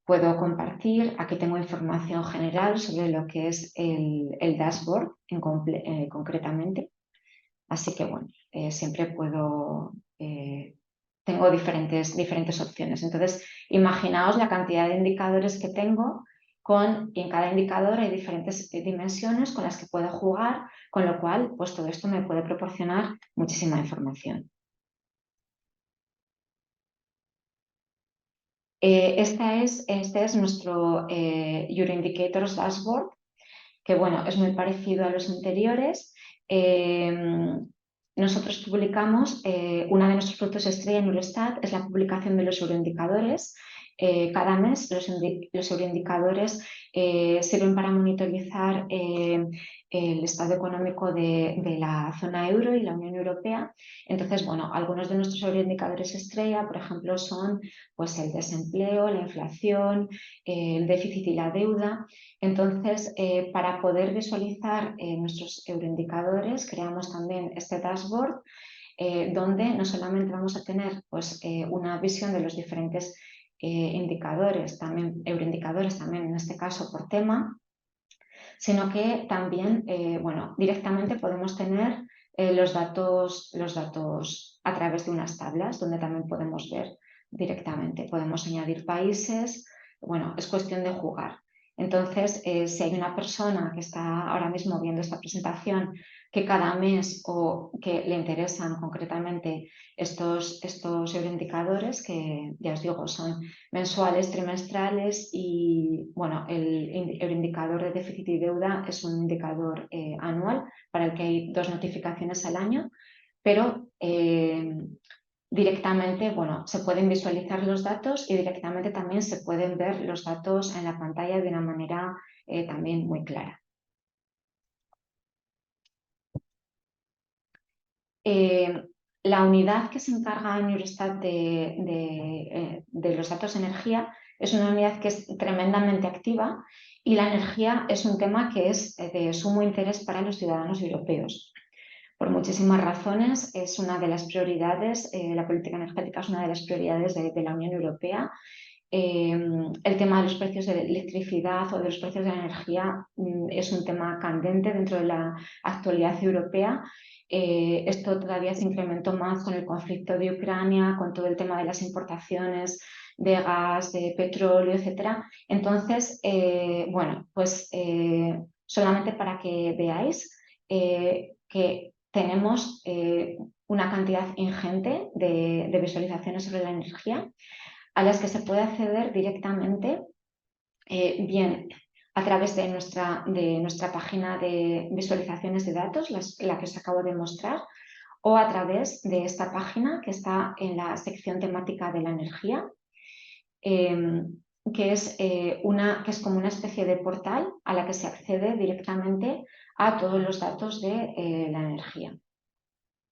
Puedo compartir, aquí tengo información general sobre lo que es el dashboard concretamente. Así que bueno, siempre tengo diferentes opciones. Entonces, imaginaos la cantidad de indicadores que tengo y en cada indicador hay diferentes dimensiones con las que puedo jugar, con lo cual, pues todo esto me puede proporcionar muchísima información. Este es nuestro EuroIndicators Dashboard, que bueno, es muy parecido a los anteriores. Nosotros publicamos, una de nuestros productos estrella en Eurostat es la publicación de los euroindicadores. Cada mes los euroindicadores sirven para monitorizar el estado económico de la zona euro y la Unión Europea. Entonces, bueno, algunos de nuestros euroindicadores estrella, por ejemplo, son pues, el desempleo, la inflación, el déficit y la deuda. Entonces, para poder visualizar nuestros euroindicadores, creamos también este dashboard donde no solamente vamos a tener pues, una visión de los diferentes indicadores, también euroindicadores, también en este caso por tema, sino que también, bueno, directamente podemos tener los datos a través de unas tablas donde también podemos ver directamente. Podemos añadir países, bueno, es cuestión de jugar. Entonces, si hay una persona que está ahora mismo viendo esta presentación que cada mes o que le interesan concretamente estos euroindicadores, que ya os digo son mensuales, trimestrales, y bueno, el indicador de déficit y deuda es un indicador anual para el que hay 2 notificaciones al año, pero directamente, bueno, se pueden visualizar los datos y directamente también se pueden ver los datos en la pantalla de una manera también muy clara. La unidad que se encarga en Eurostat de los datos de energía es una unidad que es tremendamente activa, y la energía es un tema que es de sumo interés para los ciudadanos europeos. Por muchísimas razones es una de las prioridades, la política energética es una de las prioridades de la Unión Europea. El tema de los precios de electricidad o de los precios de la energía es un tema candente dentro de la actualidad europea. Esto todavía se incrementó más con el conflicto de Ucrania, con todo el tema de las importaciones de gas, de petróleo, etc. Entonces, bueno, pues solamente para que veáis que tenemos una cantidad ingente de visualizaciones sobre la energía a las que se puede acceder directamente, bien a través de nuestra página de visualizaciones de datos, la que os acabo de mostrar, o a través de esta página que está en la sección temática de la energía, que es como una especie de portal a la que se accede directamente a todos los datos de la energía.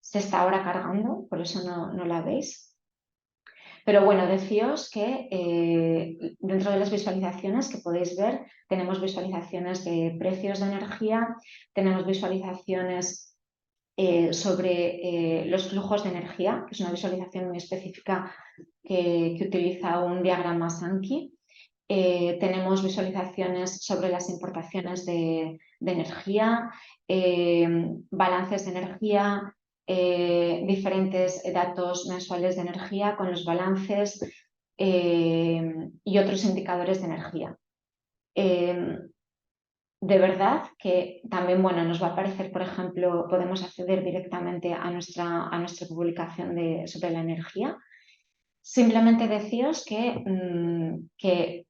Se está ahora cargando, por eso no la veis. Pero bueno, decíos que dentro de las visualizaciones que podéis ver, tenemos visualizaciones de precios de energía, tenemos visualizaciones sobre los flujos de energía, que es una visualización muy específica que utiliza un diagrama Sankey. Tenemos visualizaciones sobre las importaciones de energía, balances de energía, diferentes datos mensuales de energía con los balances y otros indicadores de energía. De verdad que también, bueno, nos va a aparecer, por ejemplo, podemos acceder directamente a nuestra publicación sobre la energía. Simplemente deciros que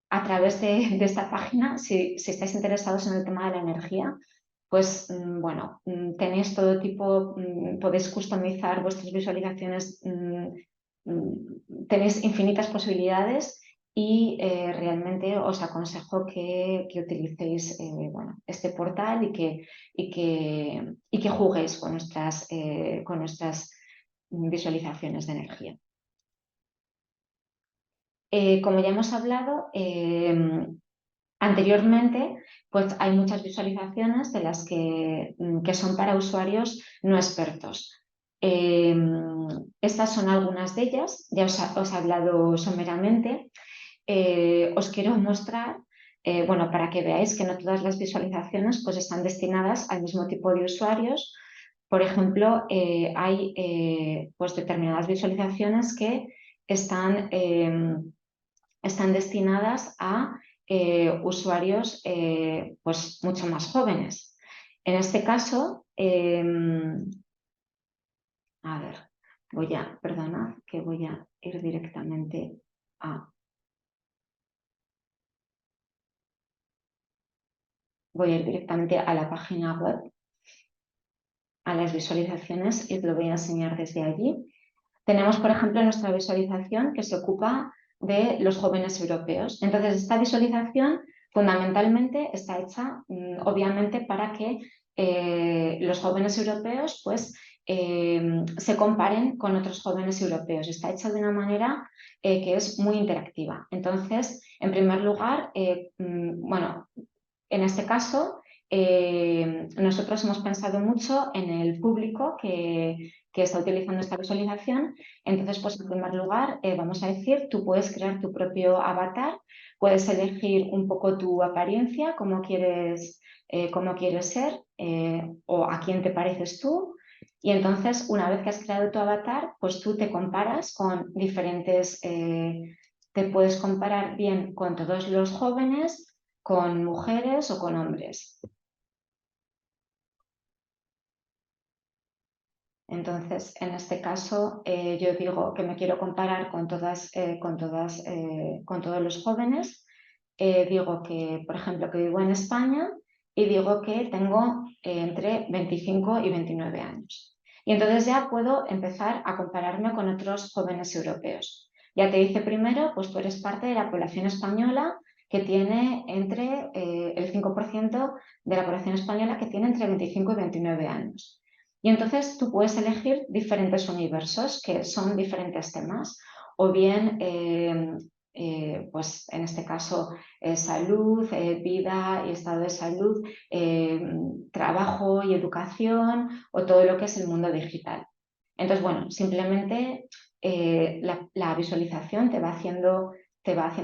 a través de esta página, si estáis interesados en el tema de la energía, pues bueno, tenéis todo tipo, podéis customizar vuestras visualizaciones, tenéis infinitas posibilidades y realmente os aconsejo que utilicéis bueno, este portal y que juguéis con nuestras visualizaciones de energía. Como ya hemos hablado anteriormente, pues hay muchas visualizaciones de las que son para usuarios no expertos. Estas son algunas de ellas, ya os he hablado someramente. Os quiero mostrar, bueno, para que veáis que no todas las visualizaciones pues, están destinadas al mismo tipo de usuarios. Por ejemplo, hay pues, determinadas visualizaciones que están destinadas a usuarios pues mucho más jóvenes. En este caso, a ver, perdonad que voy a ir directamente a... Voy a ir directamente a la página web, a las visualizaciones y os lo voy a enseñar desde allí. Tenemos, por ejemplo, nuestra visualización que se ocupa de los jóvenes europeos. Entonces, esta visualización fundamentalmente está hecha, obviamente, para que los jóvenes europeos pues, se comparen con otros jóvenes europeos. Está hecha de una manera que es muy interactiva. Entonces, en primer lugar, bueno, en este caso, nosotros hemos pensado mucho en el público que está utilizando esta visualización. Entonces, pues en primer lugar, vamos a decir, tú puedes crear tu propio avatar, puedes elegir un poco tu apariencia, cómo quieres ser o a quién te pareces tú. Y entonces, una vez que has creado tu avatar, pues tú te comparas con diferentes, te puedes comparar bien con todos los jóvenes, con mujeres o con hombres. Entonces, en este caso, yo digo que me quiero comparar con todos los jóvenes. Digo que, por ejemplo, que vivo en España y digo que tengo entre 25 y 29 años. Y entonces ya puedo empezar a compararme con otros jóvenes europeos. Ya te dice primero, pues tú eres parte de la población española que tiene entre el 5% de la población española que tiene entre 25 y 29 años. Y entonces tú puedes elegir diferentes universos que son diferentes temas, o bien, pues en este caso, salud, vida y estado de salud, trabajo y educación, o todo lo que es el mundo digital. Entonces, bueno, simplemente la visualización te va haciendo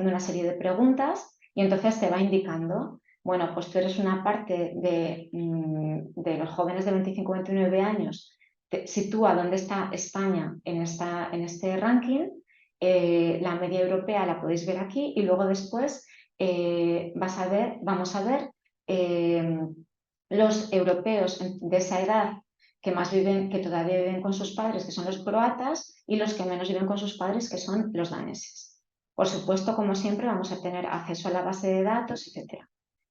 una serie de preguntas y entonces te va indicando, bueno, pues tú eres una parte de los jóvenes de 25-29 años, sitúa dónde está España en este ranking, la media europea la podéis ver aquí y luego después vamos a ver los europeos de esa edad que todavía viven con sus padres, que son los croatas, y los que menos viven con sus padres, que son los daneses. Por supuesto, como siempre, vamos a tener acceso a la base de datos, etc.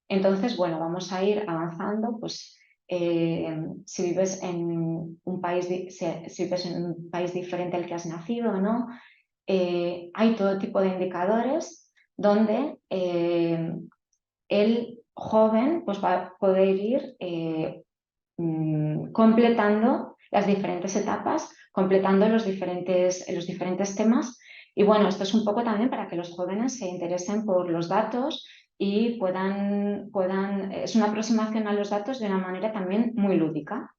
Entonces, bueno, vamos a ir avanzando, pues si vives en un país, si vives en un país diferente al que has nacido, ¿no? Hay todo tipo de indicadores donde el joven pues, va a poder ir completando las diferentes etapas, completando los diferentes temas. Y bueno, esto es un poco también para que los jóvenes se interesen por los datos y es una aproximación a los datos de una manera también muy lúdica.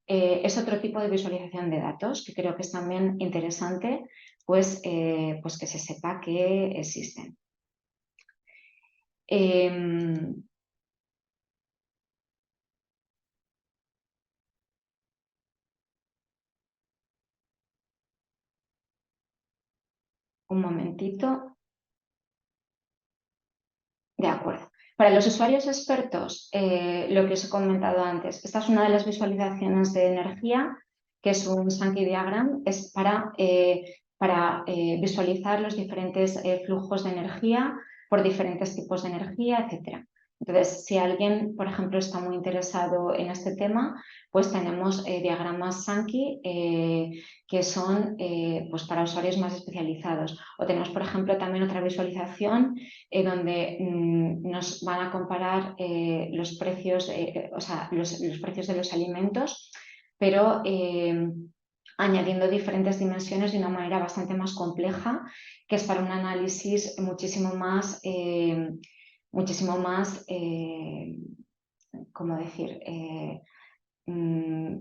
Es otro tipo de visualización de datos que creo que es también interesante, pues que se sepa que existen. Un momentito. De acuerdo. Para los usuarios expertos, lo que os he comentado antes, esta es una de las visualizaciones de energía, que es un Sankey diagram, es para visualizar los diferentes flujos de energía por diferentes tipos de energía, etc. Entonces, si alguien, por ejemplo, está muy interesado en este tema, pues tenemos diagramas Sankey que son pues para usuarios más especializados. O tenemos, por ejemplo, también otra visualización donde nos van a comparar los precios, los precios de los alimentos, pero añadiendo diferentes dimensiones de una manera bastante más compleja, que es para un análisis muchísimo más, ¿cómo decir?,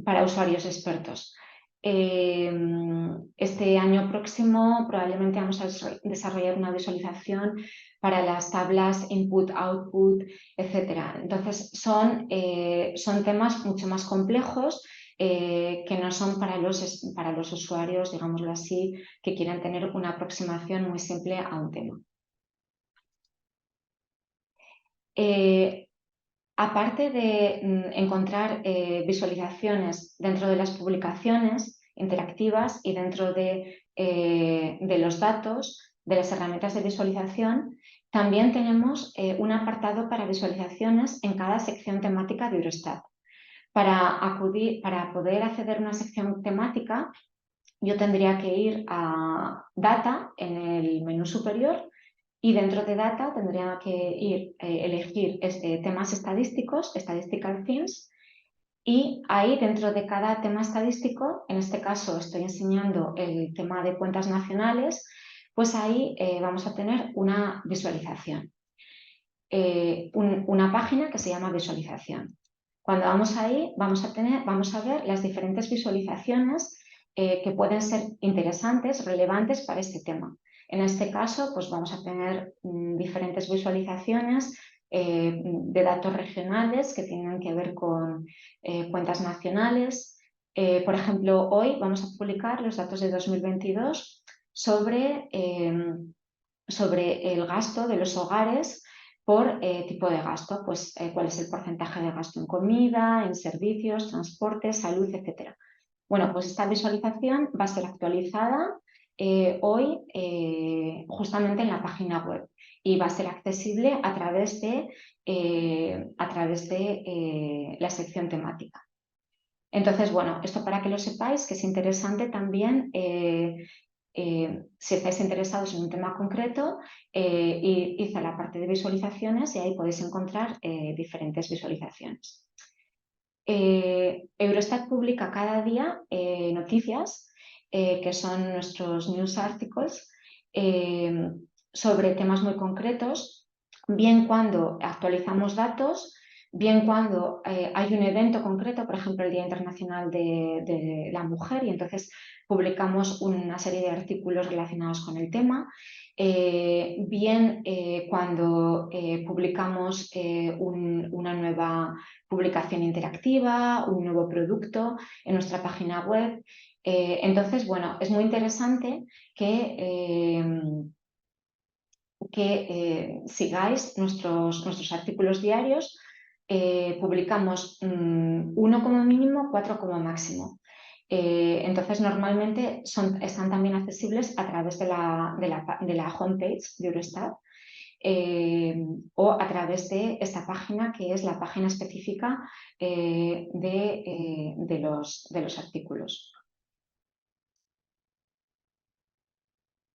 para usuarios expertos. Este año próximo probablemente vamos a desarrollar una visualización para las tablas input, output, etc. Entonces son temas mucho más complejos que no son para los usuarios, digámoslo así, que quieran tener una aproximación muy simple a un tema. Aparte de encontrar visualizaciones dentro de las publicaciones interactivas y dentro de los datos, de las herramientas de visualización, también tenemos un apartado para visualizaciones en cada sección temática de Eurostat. Para poder acceder a una sección temática, yo tendría que ir a Data en el menú superior y dentro de Data tendría que elegir temas estadísticos, Statistical Themes, y ahí dentro de cada tema estadístico, en este caso estoy enseñando el tema de cuentas nacionales, pues ahí vamos a tener una visualización, una página que se llama visualización. Cuando vamos ahí vamos a ver las diferentes visualizaciones que pueden ser interesantes, relevantes para este tema. En este caso, pues vamos a tener diferentes visualizaciones de datos regionales que tienen que ver con cuentas nacionales. Por ejemplo, hoy vamos a publicar los datos de 2022 sobre el gasto de los hogares por tipo de gasto, pues cuál es el porcentaje de gasto en comida, en servicios, transporte, salud, etc. Bueno, pues esta visualización va a ser actualizada hoy justamente en la página web y va a ser accesible a través de la sección temática. Entonces, bueno, esto para que lo sepáis, que es interesante también si estáis interesados en un tema concreto, id a la parte de visualizaciones y ahí podéis encontrar diferentes visualizaciones. Eurostat publica cada día noticias que son nuestros news articles sobre temas muy concretos, bien cuando actualizamos datos, bien cuando hay un evento concreto, por ejemplo el Día Internacional de la Mujer, y entonces publicamos una serie de artículos relacionados con el tema, bien cuando publicamos una nueva publicación interactiva, un nuevo producto en nuestra página web. Entonces, bueno, es muy interesante que sigáis nuestros artículos diarios, publicamos 1 como mínimo, 4 como máximo. Entonces, normalmente están también accesibles a través de la homepage de Eurostat o a través de esta página, que es la página específica de los artículos.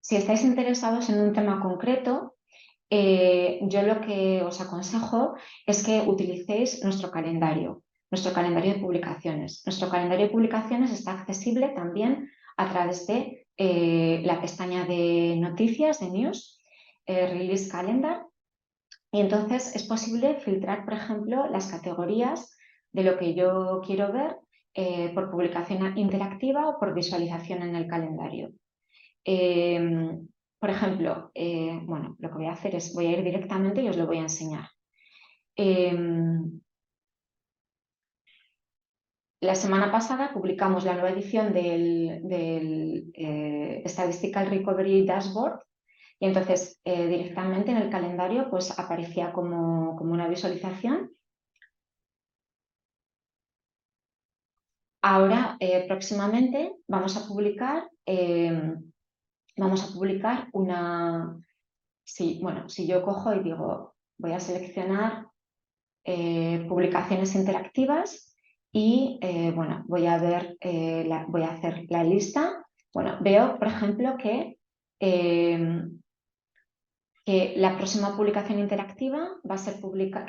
Si estáis interesados en un tema concreto, yo lo que os aconsejo es que utilicéis nuestro calendario de publicaciones. Nuestro calendario de publicaciones está accesible también a través de la pestaña de noticias, de news, Release Calendar, y entonces es posible filtrar, por ejemplo, las categorías de lo que yo quiero ver por publicación interactiva o por visualización en el calendario. Por ejemplo, bueno, lo que voy a hacer es, voy a ir directamente y os lo voy a enseñar. La semana pasada publicamos la nueva edición del Statistical Recovery Dashboard y entonces directamente en el calendario pues aparecía como una visualización. Ahora, próximamente, vamos a publicar una... si yo cojo y digo, voy a seleccionar publicaciones interactivas y bueno, voy a hacer la lista. Bueno, veo, por ejemplo, que la próxima publicación interactiva que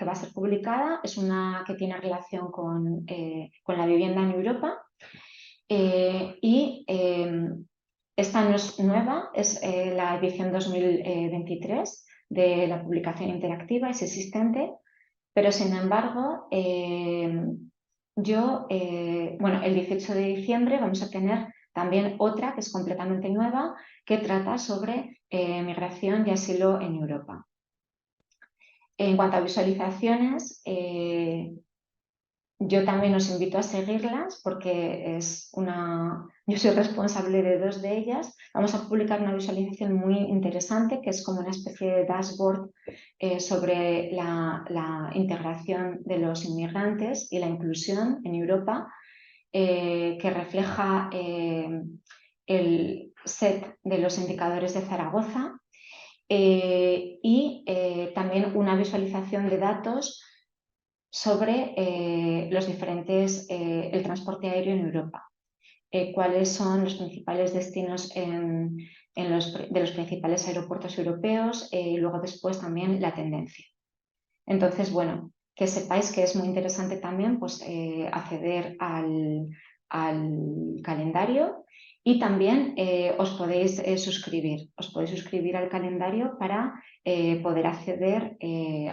va a ser publicada es una que tiene relación con la vivienda en Europa. Esta no es nueva, es la edición 2023 de la publicación interactiva, es existente, pero sin embargo, el 18 de diciembre vamos a tener también otra que es completamente nueva, que trata sobre migración y asilo en Europa. En cuanto a visualizaciones, yo también os invito a seguirlas porque yo soy responsable de 2 de ellas. Vamos a publicar una visualización muy interesante que es como una especie de dashboard sobre la integración de los inmigrantes y la inclusión en Europa, que refleja el set de los indicadores de Zaragoza y también una visualización de datos sobre el transporte aéreo en Europa. Cuáles son los principales destinos de los principales aeropuertos europeos y luego después también la tendencia. Entonces, bueno, que sepáis que es muy interesante también pues, acceder al calendario y también os podéis suscribir. Os podéis suscribir al calendario para poder acceder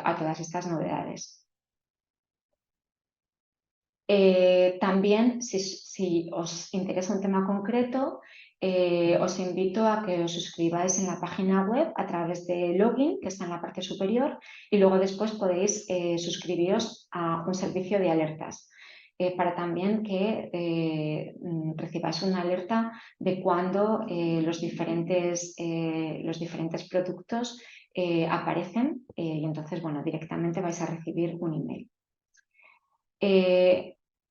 a todas estas novedades. También, si os interesa un tema concreto, os invito a que os suscribáis en la página web a través de login, que está en la parte superior, y luego después podéis suscribiros a un servicio de alertas, para también que recibáis una alerta de cuando los diferentes productos aparecen y entonces, bueno, directamente vais a recibir un email.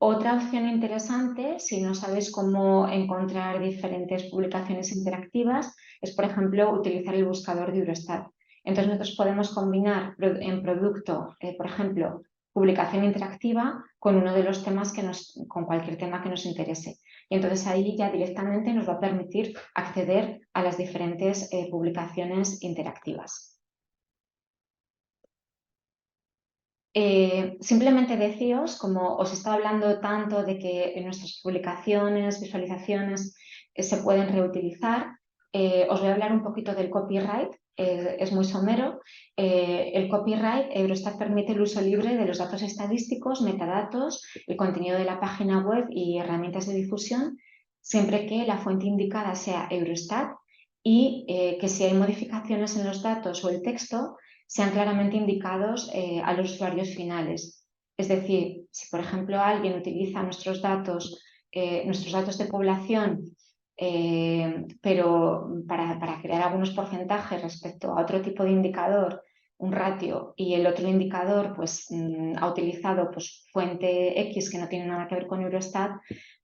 Otra opción interesante, si no sabéis cómo encontrar diferentes publicaciones interactivas, es, por ejemplo, utilizar el buscador de Eurostat. Entonces, nosotros podemos combinar en producto, por ejemplo, publicación interactiva con uno de los temas con cualquier tema que nos interese. Y entonces ahí ya directamente nos va a permitir acceder a las diferentes publicaciones interactivas. Simplemente deciros, como os estaba hablando tanto de que en nuestras publicaciones, visualizaciones se pueden reutilizar, os voy a hablar un poquito del copyright, es muy somero. El copyright, Eurostat permite el uso libre de los datos estadísticos, metadatos, el contenido de la página web y herramientas de difusión, siempre que la fuente indicada sea Eurostat y que si hay modificaciones en los datos o el texto, sean claramente indicados a los usuarios finales. Es decir, si por ejemplo alguien utiliza nuestros datos de población, pero para crear algunos porcentajes respecto a otro tipo de indicador un ratio y el otro indicador pues, ha utilizado pues, fuente X que no tiene nada que ver con Eurostat,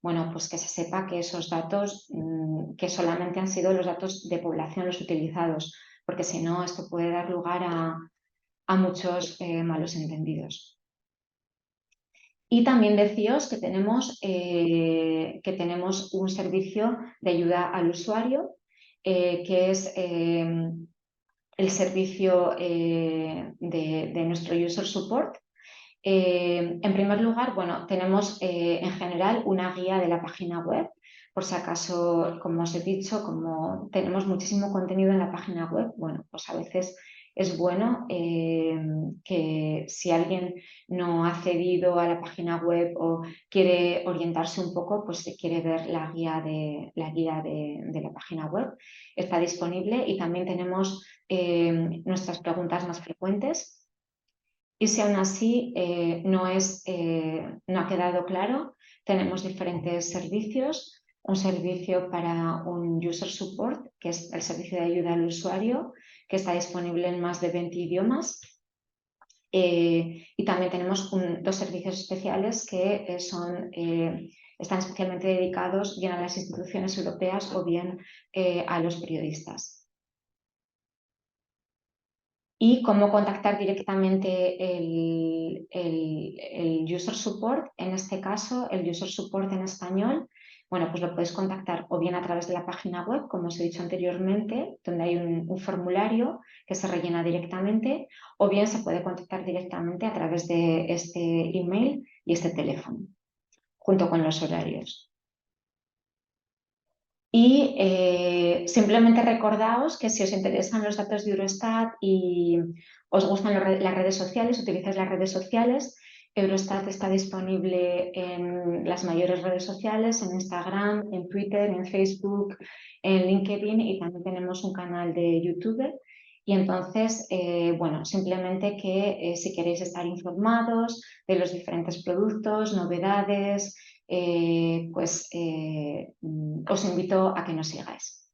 bueno, pues que se sepa que esos datos, que solamente han sido los datos de población los utilizados, porque si no, esto puede dar lugar a muchos malos entendidos. Y también deciros que tenemos un servicio de ayuda al usuario, que es el servicio de nuestro User Support. En primer lugar, bueno, tenemos en general una guía de la página web, por si acaso, como os he dicho, como tenemos muchísimo contenido en la página web, bueno, pues a veces es bueno que si alguien no ha accedido a la página web o quiere orientarse un poco, pues si quiere ver la guía de la página web, está disponible y también tenemos nuestras preguntas más frecuentes. Y si aún así no ha quedado claro, tenemos diferentes servicios. Un servicio para un User Support, que es el servicio de ayuda al usuario, que está disponible en más de 20 idiomas. Y también tenemos dos servicios especiales que están especialmente dedicados bien a las instituciones europeas o bien a los periodistas. Y cómo contactar directamente el User Support, en este caso el User Support en español, bueno, pues lo podéis contactar o bien a través de la página web, como os he dicho anteriormente, donde hay un formulario que se rellena directamente, o bien se puede contactar directamente a través de este email y este teléfono, junto con los horarios. Y simplemente recordaos que si os interesan los datos de Eurostat y os gustan las redes sociales, utilizáis las redes sociales, Eurostat está disponible en las mayores redes sociales, en Instagram, en Twitter, en Facebook, en LinkedIn y también tenemos un canal de YouTube. Y entonces, bueno, simplemente que si queréis estar informados de los diferentes productos, novedades, os invito a que nos sigáis.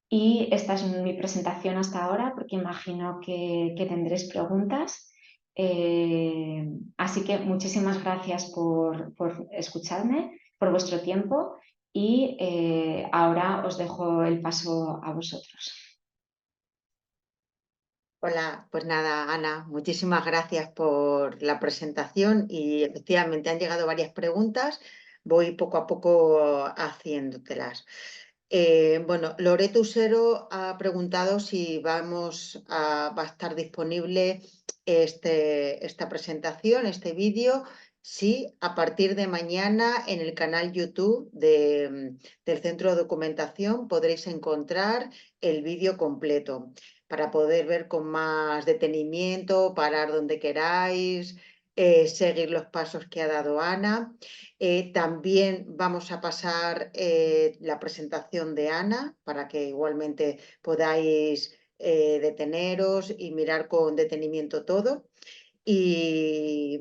Y esta es mi presentación hasta ahora, porque imagino que tendréis preguntas. Así que muchísimas gracias por escucharme, por vuestro tiempo y ahora os dejo el paso a vosotros. Hola, pues nada, Ana, muchísimas gracias por la presentación y efectivamente han llegado varias preguntas, voy poco a poco haciéndotelas. Bueno, Loreto Usero ha preguntado si va a estar disponible esta presentación, este vídeo, sí, a partir de mañana en el canal YouTube del Centro de Documentación podréis encontrar el vídeo completo para poder ver con más detenimiento, parar donde queráis, seguir los pasos que ha dado Ana. También vamos a pasar la presentación de Ana para que igualmente podáis deteneros y mirar con detenimiento todo. Y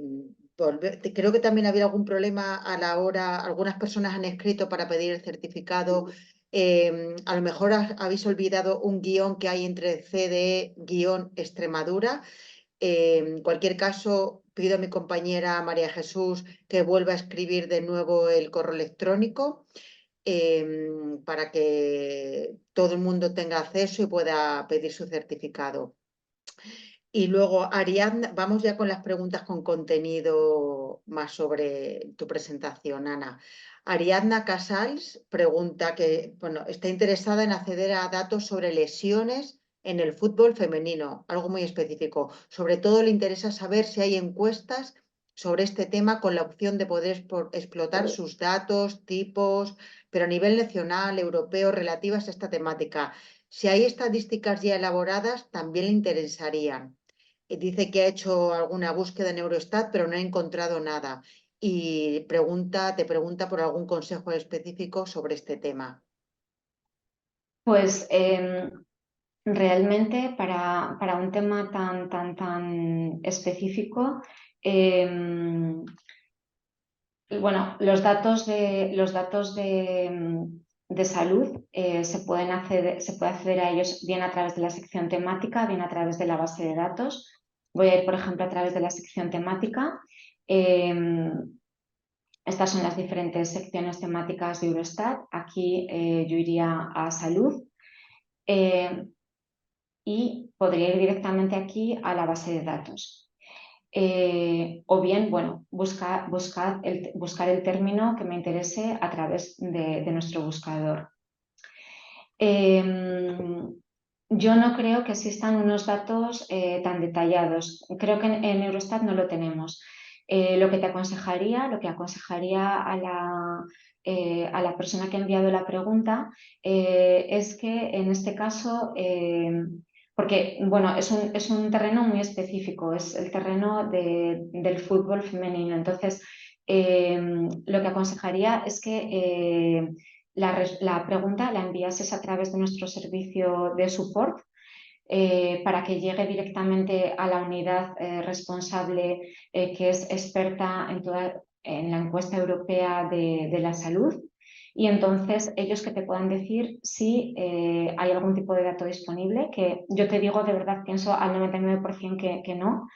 creo que también había algún problema a la hora, algunas personas han escrito para pedir el certificado. A lo mejor habéis olvidado un guión que hay entre CDE-Extremadura. En cualquier caso, pido a mi compañera María Jesús que vuelva a escribir de nuevo el correo electrónico para que todo el mundo tenga acceso y pueda pedir su certificado. Y luego, Ariadna, vamos ya con las preguntas con contenido más sobre tu presentación, Ana. Ariadna Casals pregunta que, bueno, está interesada en acceder a datos sobre lesiones en el fútbol femenino, algo muy específico. Sobre todo le interesa saber si hay encuestas sobre este tema con la opción de poder explotar sus datos, tipos, pero a nivel nacional, europeo, relativas a esta temática. Si hay estadísticas ya elaboradas, también le interesarían. Dice que ha hecho alguna búsqueda en Eurostat, pero no ha encontrado nada. Y te pregunta por algún consejo específico sobre este tema. Pues realmente para un tema tan específico, bueno, los datos de de salud, se puede acceder a ellos bien a través de la sección temática, bien a través de la base de datos. Voy a ir, por ejemplo, a través de la sección temática. Estas son las diferentes secciones temáticas de Eurostat. Aquí yo iría a salud y podría ir directamente aquí a la base de datos. O bien, bueno, buscar el término que me interese a través de nuestro buscador. Yo no creo que existan unos datos tan detallados. Creo que en Eurostat no lo tenemos. Lo que aconsejaría a la persona que ha enviado la pregunta es que en este caso, porque bueno, es un terreno muy específico, es el terreno del fútbol femenino. Entonces, lo que aconsejaría es que la pregunta la enviases a través de nuestro servicio de support para que llegue directamente a la unidad responsable que es experta en la encuesta europea de la salud, y entonces ellos que te puedan decir si hay algún tipo de dato disponible, que yo te digo de verdad, pienso al 99% que no.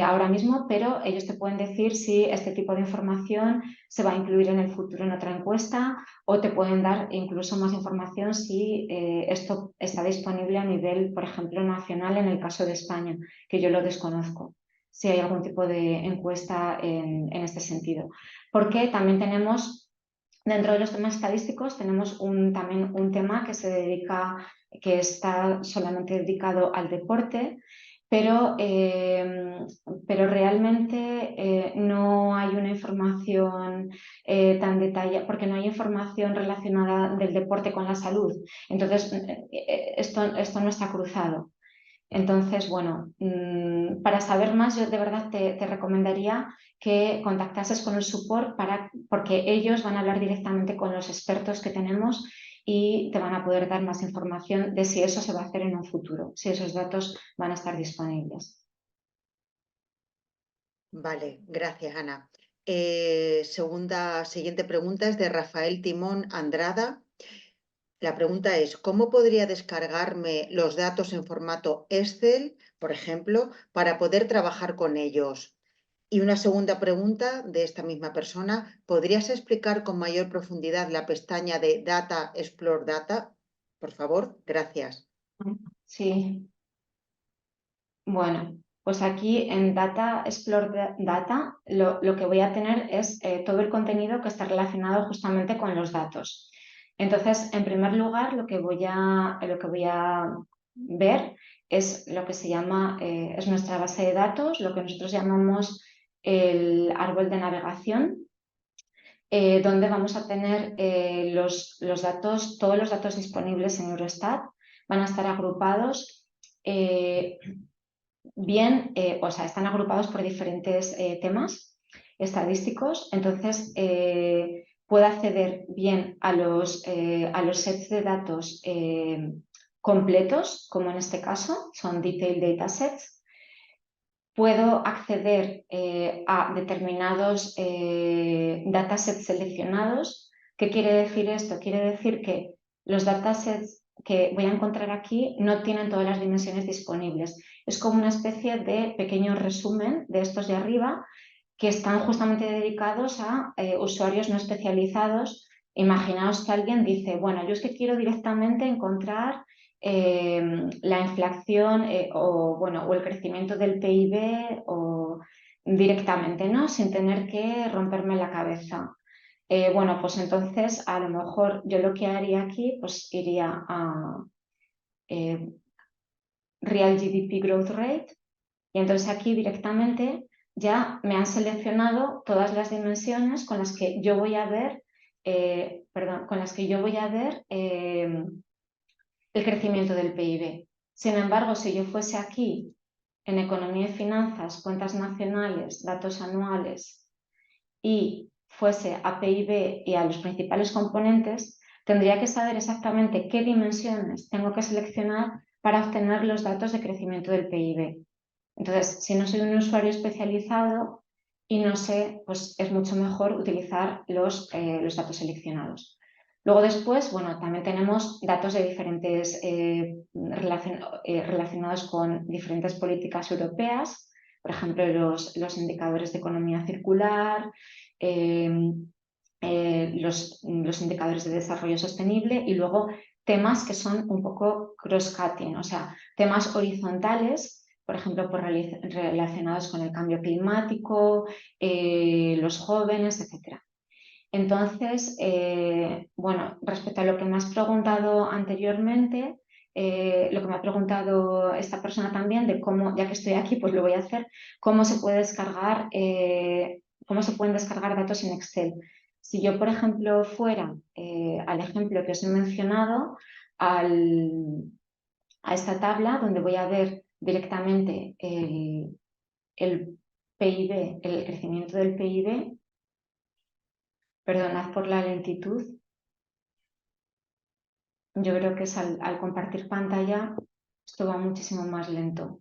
Ahora mismo, pero ellos te pueden decir si este tipo de información se va a incluir en el futuro en otra encuesta, o te pueden dar incluso más información si esto está disponible a nivel, por ejemplo, nacional en el caso de España, que yo lo desconozco, si hay algún tipo de encuesta en este sentido. Porque también tenemos, dentro de los temas estadísticos, tenemos también un tema que está solamente dedicado al deporte, pero realmente no hay una información tan detallada, porque no hay información relacionada del deporte con la salud. Entonces, esto no está cruzado. Entonces, bueno, para saber más, yo de verdad te recomendaría que contactases con el support porque ellos van a hablar directamente con los expertos que tenemos y te van a poder dar más información de si eso se va a hacer en un futuro, si esos datos van a estar disponibles. Vale, gracias, Ana. Siguiente pregunta es de Rafael Timón Andrada. La pregunta es, ¿cómo podría descargarme los datos en formato Excel, por ejemplo, para poder trabajar con ellos? Y una segunda pregunta de esta misma persona, ¿podrías explicar con mayor profundidad la pestaña de Data Explore Data? Por favor, gracias. Sí, bueno, pues aquí en Data Explore Data lo que voy a tener es todo el contenido que está relacionado justamente con los datos. Entonces, en primer lugar, lo que voy a ver es lo que se llama, es nuestra base de datos, lo que nosotros llamamos el árbol de navegación, donde vamos a tener los datos, todos los datos disponibles en Eurostat van a estar agrupados bien, o sea, están agrupados por diferentes temas estadísticos. Entonces, puedo acceder bien a los sets de datos completos, como en este caso, son Detailed Datasets. Puedo acceder a determinados datasets seleccionados. ¿Qué quiere decir esto? Quiere decir que los datasets que voy a encontrar aquí no tienen todas las dimensiones disponibles. Es como una especie de pequeño resumen de estos de arriba que están justamente dedicados a usuarios no especializados. Imaginaos que alguien dice, bueno, yo es que quiero directamente encontrar la inflación o el crecimiento del PIB o directamente, ¿no? Sin tener que romperme la cabeza. Bueno, pues entonces a lo mejor yo lo que haría aquí, pues iría a Real GDP Growth Rate, y entonces aquí directamente ya me han seleccionado todas las dimensiones con las que yo voy a ver, el crecimiento del PIB. Sin embargo, si yo fuese aquí en economía y finanzas, cuentas nacionales, datos anuales, y fuese a PIB y a los principales componentes, tendría que saber exactamente qué dimensiones tengo que seleccionar para obtener los datos de crecimiento del PIB. Entonces, si no soy un usuario especializado y no sé, pues es mucho mejor utilizar los datos seleccionados. Luego después, bueno, también tenemos datos de diferentes relacionados con diferentes políticas europeas, por ejemplo, los indicadores de economía circular, los indicadores de desarrollo sostenible y luego temas que son un poco cross-cutting, o sea, temas horizontales, por ejemplo, relacionados con el cambio climático, los jóvenes, etc. Entonces, bueno, respecto a lo que me has preguntado anteriormente, lo que me ha preguntado esta persona también, de cómo, ya que estoy aquí, pues lo voy a hacer, cómo se puede descargar, cómo se pueden descargar datos en Excel. Si yo, por ejemplo, fuera al ejemplo que os he mencionado, a esta tabla donde voy a ver directamente el PIB, el crecimiento del PIB, perdonad por la lentitud. Yo creo que es al compartir pantalla, esto va muchísimo más lento.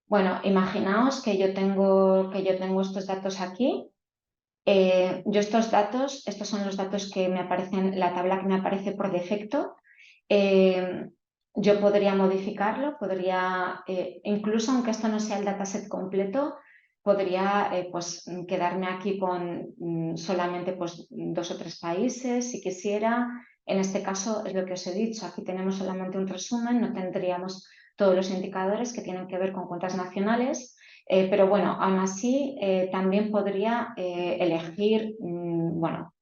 Bueno, imaginaos que yo tengo estos datos aquí. Yo estos datos, estos son los datos que me aparecen, la tabla que me aparece por defecto. Yo podría modificarlo, incluso aunque esto no sea el dataset completo, podría pues, quedarme aquí con solamente pues, 2 o 3 países si quisiera. En este caso es lo que os he dicho, aquí tenemos solamente un resumen, no tendríamos todos los indicadores que tienen que ver con cuentas nacionales, pero bueno, aún así también podría elegir bueno,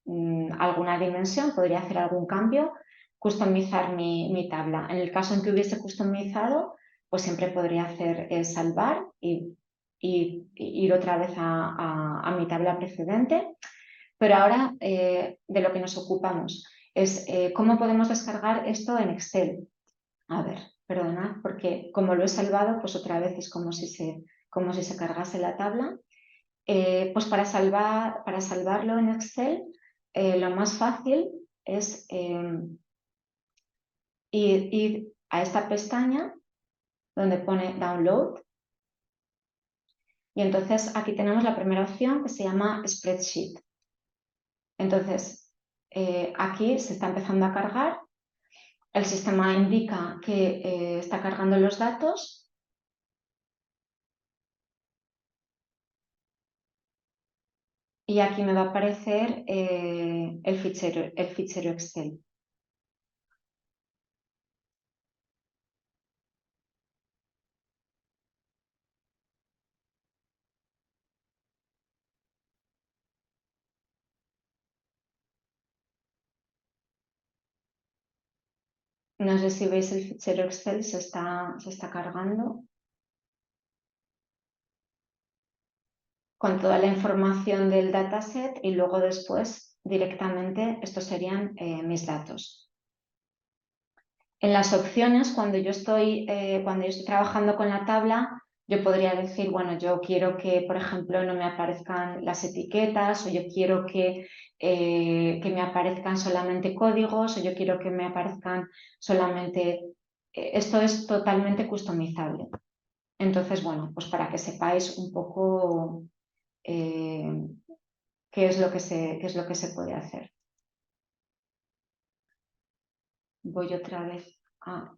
alguna dimensión, podría hacer algún cambio, customizar mi tabla. En el caso en que hubiese customizado, pues siempre podría hacer salvar y ir otra vez a mi tabla precedente. Pero ahora de lo que nos ocupamos es cómo podemos descargar esto en Excel. A ver, perdonad, porque como lo he salvado, pues otra vez es como si se cargase la tabla. Pues para salvarlo en Excel, lo más fácil es ir a esta pestaña donde pone Download y entonces aquí tenemos la primera opción que se llama Spreadsheet. Entonces, aquí se está empezando a cargar, el sistema indica que está cargando los datos y aquí me va a aparecer el fichero Excel. No sé si veis el fichero Excel, se está cargando con toda la información del dataset y luego después directamente estos serían mis datos. En las opciones, cuando yo estoy trabajando con la tabla, yo podría decir, bueno, yo quiero que, por ejemplo, no me aparezcan las etiquetas, o yo quiero que me aparezcan solamente códigos, o yo quiero que me aparezcan solamente... esto es totalmente customizable. Entonces, bueno, pues para que sepáis un poco qué es lo que se puede hacer. Voy otra vez a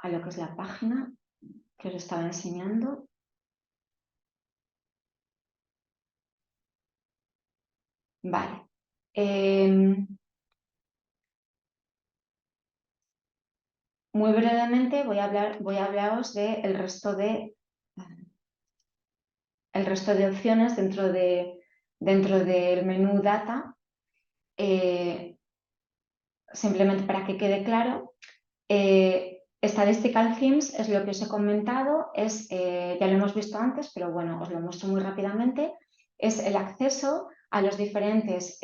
lo que es la página que os estaba enseñando. Vale. Muy brevemente voy a hablaros del resto de opciones dentro del menú Data. Simplemente para que quede claro, Statistical Themes es lo que os he comentado, ya lo hemos visto antes, pero bueno, os lo muestro muy rápidamente, es el acceso a las diferentes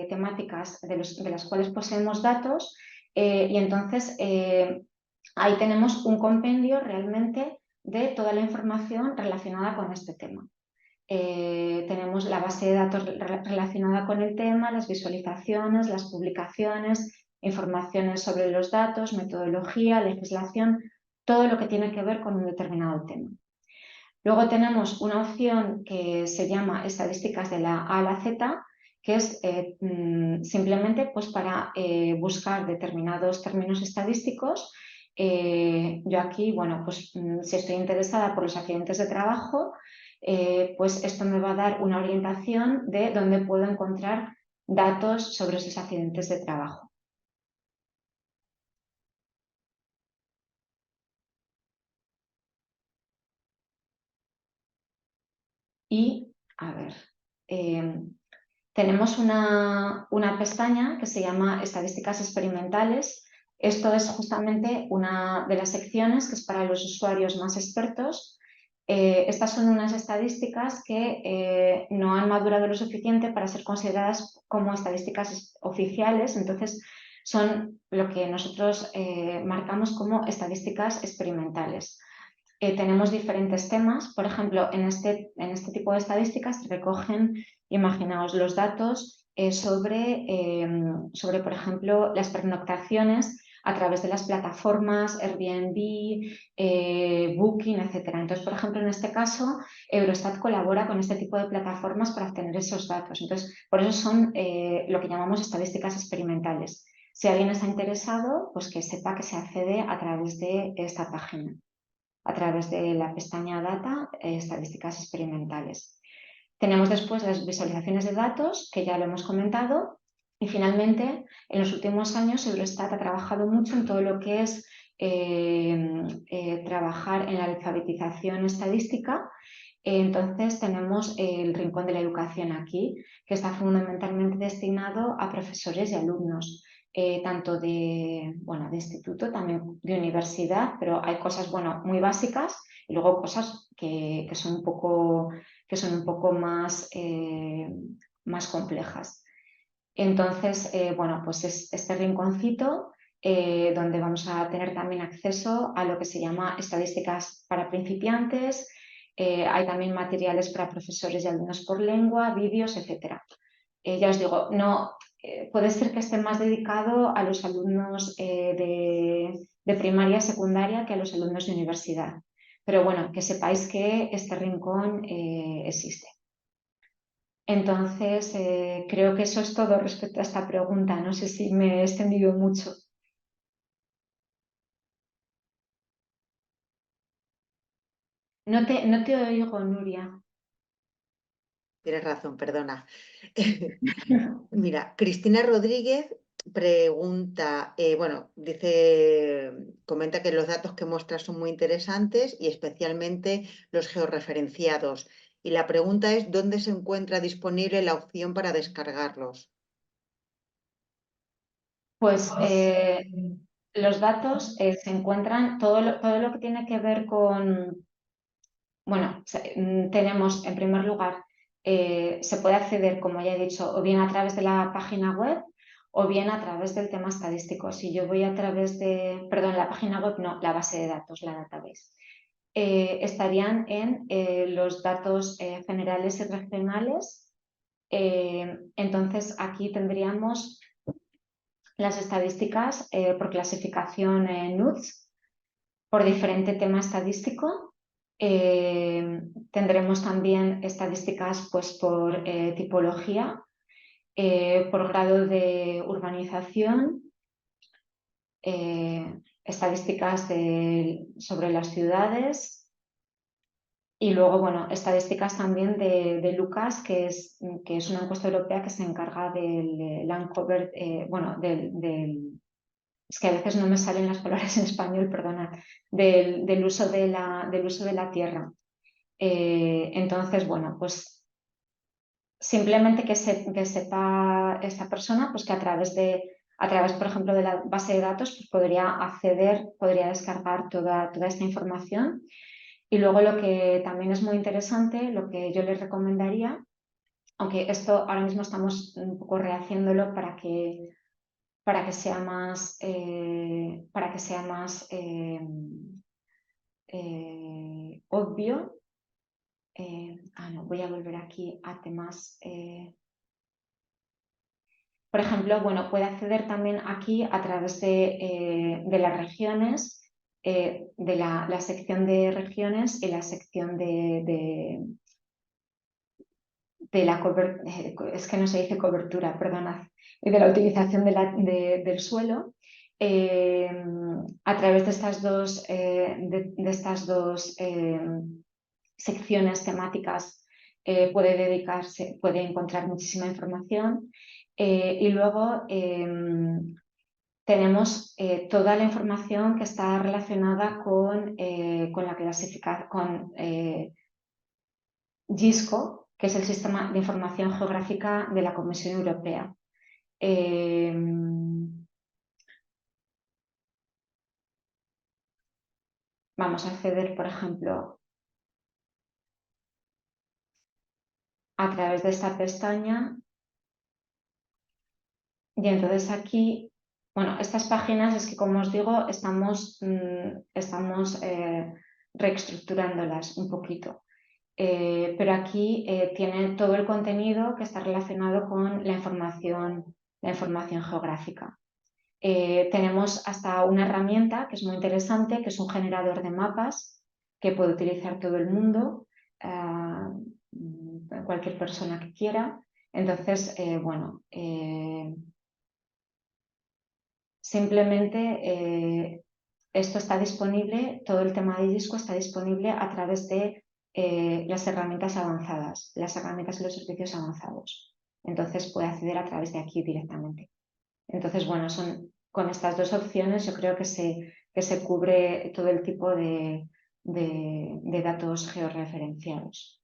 temáticas de las cuales poseemos datos y entonces ahí tenemos un compendio realmente de toda la información relacionada con este tema. tenemos la base de datos relacionada con el tema, las visualizaciones, las publicaciones, informaciones sobre los datos, metodología, legislación, todo lo que tiene que ver con un determinado tema. Luego tenemos una opción que se llama estadísticas de la A a la Z, que es simplemente pues, para buscar determinados términos estadísticos. Yo aquí, bueno, pues si estoy interesada por los accidentes de trabajo, pues esto me va a dar una orientación de dónde puedo encontrar datos sobre esos accidentes de trabajo. Y, a ver, tenemos una pestaña que se llama Estadísticas experimentales. Esto es justamente una de las secciones que es para los usuarios más expertos. Estas son unas estadísticas que no han madurado lo suficiente para ser consideradas como estadísticas oficiales, entonces son lo que nosotros marcamos como estadísticas experimentales. Tenemos diferentes temas, por ejemplo, en este tipo de estadísticas se recogen, imaginaos, los datos sobre, por ejemplo, las pernoctaciones a través de las plataformas Airbnb, Booking, etc. Entonces, por ejemplo, en este caso, Eurostat colabora con este tipo de plataformas para obtener esos datos. Entonces, por eso son lo que llamamos estadísticas experimentales. Si alguien está interesado, pues que sepa que se accede a través de esta página, a través de la pestaña Data, estadísticas experimentales. Tenemos después las visualizaciones de datos, que ya lo hemos comentado, y finalmente, en los últimos años, Eurostat ha trabajado mucho en todo lo que es trabajar en la alfabetización estadística. Entonces tenemos el rincón de la educación aquí, que está fundamentalmente destinado a profesores y alumnos. Tanto de instituto, también de universidad, pero hay cosas muy básicas y luego cosas que son un poco más, más complejas. Entonces, pues es este rinconcito donde vamos a tener también acceso a lo que se llama estadísticas para principiantes. Hay también materiales para profesores y alumnos por lengua, vídeos, etc. Ya os digo, no, puede ser que esté más dedicado a los alumnos de primaria, secundaria, que a los alumnos de universidad. Pero bueno, que sepáis que este rincón existe. Entonces, creo que eso es todo respecto a esta pregunta. No sé si me he extendido mucho. No te oigo, Nuria. Tienes razón, perdona. Mira, Cristina Rodríguez pregunta, comenta que los datos que muestras son muy interesantes y especialmente los georreferenciados. Y la pregunta es, ¿dónde se encuentra disponible la opción para descargarlos? Pues los datos se encuentran, todo lo que tiene que ver con, tenemos en primer lugar, se puede acceder, como ya he dicho, o bien a través de la página web o bien a través del tema estadístico. Si yo voy a través de, perdón, la página web no, la base de datos, la database. Estarían en los datos generales y regionales. Entonces, aquí tendríamos las estadísticas por clasificación NUTS, por diferente tema estadístico. Tendremos también estadísticas pues, por tipología, por grado de urbanización, estadísticas sobre las ciudades y luego, estadísticas también de Lucas, que es una encuesta europea que se encarga del land cover, es que a veces no me salen las palabras en español, perdona, del uso de la tierra. Entonces, pues simplemente que sepa esta persona pues que a través, por ejemplo, de la base de datos pues podría acceder, podría descargar toda esta información. Y luego lo que también es muy interesante, lo que yo les recomendaría, aunque esto ahora mismo estamos un poco rehaciéndolo para que sea más, obvio, no, voy a volver aquí a temas. Por ejemplo, bueno, puede acceder también aquí a través de las regiones, de la sección de regiones y la sección de la es que no se dice cobertura, perdonad, de la utilización del suelo. A través de estas dos secciones temáticas puede encontrar muchísima información. Y luego tenemos toda la información que está relacionada con la clasificación, con GISCO, que es el Sistema de Información Geográfica de la Comisión Europea. Vamos a acceder, por ejemplo, a través de esta pestaña. Y entonces aquí, bueno, estas páginas es que, como os digo, estamos reestructurándolas un poquito. Pero aquí tiene todo el contenido que está relacionado con la información geográfica. Tenemos hasta una herramienta que es muy interesante, que es un generador de mapas que puede utilizar todo el mundo, cualquier persona que quiera. Entonces, bueno, simplemente esto está disponible, todo el tema de GISCO está disponible a través de las herramientas avanzadas, las herramientas y los servicios avanzados. Entonces puede acceder a través de aquí directamente. Entonces, bueno, con estas dos opciones yo creo que se cubre todo el tipo de datos georreferenciados.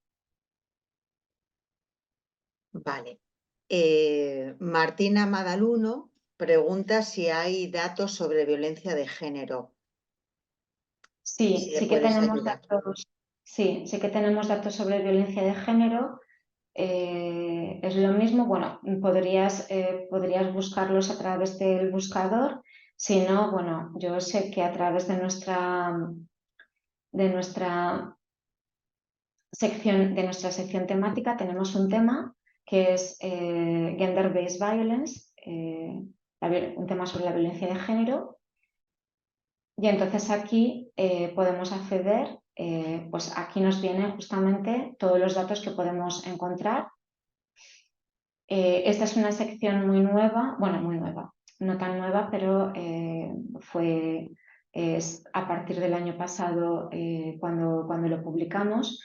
Vale. Martina Madaluno pregunta si hay datos sobre violencia de género. Sí, Si le sí que puedes tenemos ayudar. datos, sí que tenemos datos sobre violencia de género. Es lo mismo, bueno, podrías buscarlos a través del buscador. Si no, bueno, yo sé que a través de nuestra sección temática tenemos un tema que es Gender-Based Violence, un tema sobre la violencia de género. Y entonces aquí podemos acceder, pues aquí nos vienen justamente todos los datos que podemos encontrar. Esta es una sección muy nueva, bueno, muy nueva, no tan nueva, pero es a partir del año pasado cuando lo publicamos.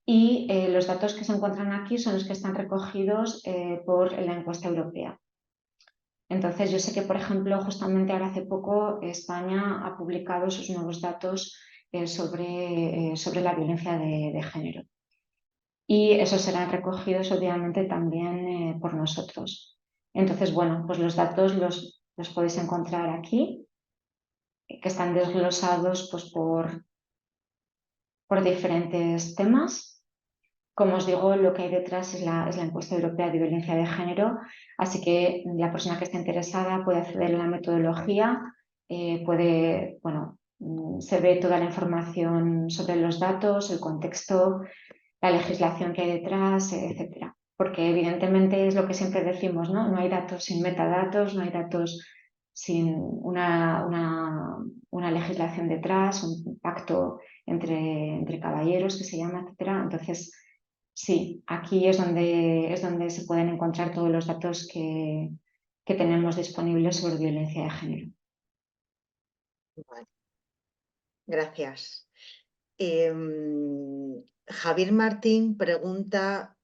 Y los datos que se encuentran aquí son los que están recogidos por la encuesta europea. Entonces, yo sé que, por ejemplo, justamente ahora hace poco España ha publicado sus nuevos datos sobre la violencia de género. Y esos serán recogidos, obviamente, también por nosotros. Entonces, bueno, pues los datos los podéis encontrar aquí, que están desglosados pues, por diferentes temas. Como os digo, lo que hay detrás es la encuesta europea de violencia de género, así que la persona que esté interesada puede acceder a la metodología, se ve toda la información sobre los datos, el contexto, la legislación que hay detrás, etcétera. Porque evidentemente es lo que siempre decimos, ¿no? No hay datos sin metadatos, no hay datos sin una legislación detrás, un pacto entre caballeros que se llama, etcétera. Entonces, sí, aquí es donde se pueden encontrar todos los datos que tenemos disponibles sobre violencia de género. Vale. Gracias. Javier Martín pregunta,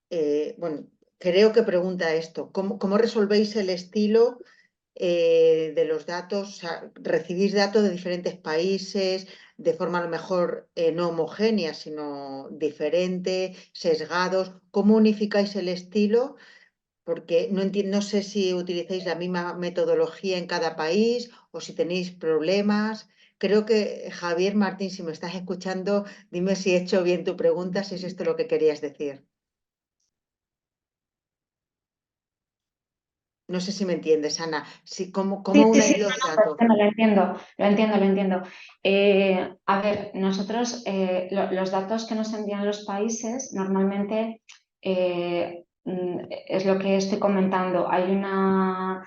bueno, creo que pregunta esto, ¿cómo resolvéis el estilo de los datos? O sea, ¿recibís datos de diferentes países de forma a lo mejor no homogénea, sino diferente, sesgados? ¿Cómo unificáis el estilo? Porque no sé si utilizáis la misma metodología en cada país o si tenéis problemas. Creo que, Javier Martín, si me estás escuchando, dime si he hecho bien tu pregunta, si es esto lo que querías decir. No sé si me entiendes, Ana. Si, ¿cómo Sí, sí, una sí, y los no, datos? no, lo entiendo, lo entiendo, lo entiendo. A ver, nosotros los datos que nos envían los países normalmente es lo que estoy comentando. Hay una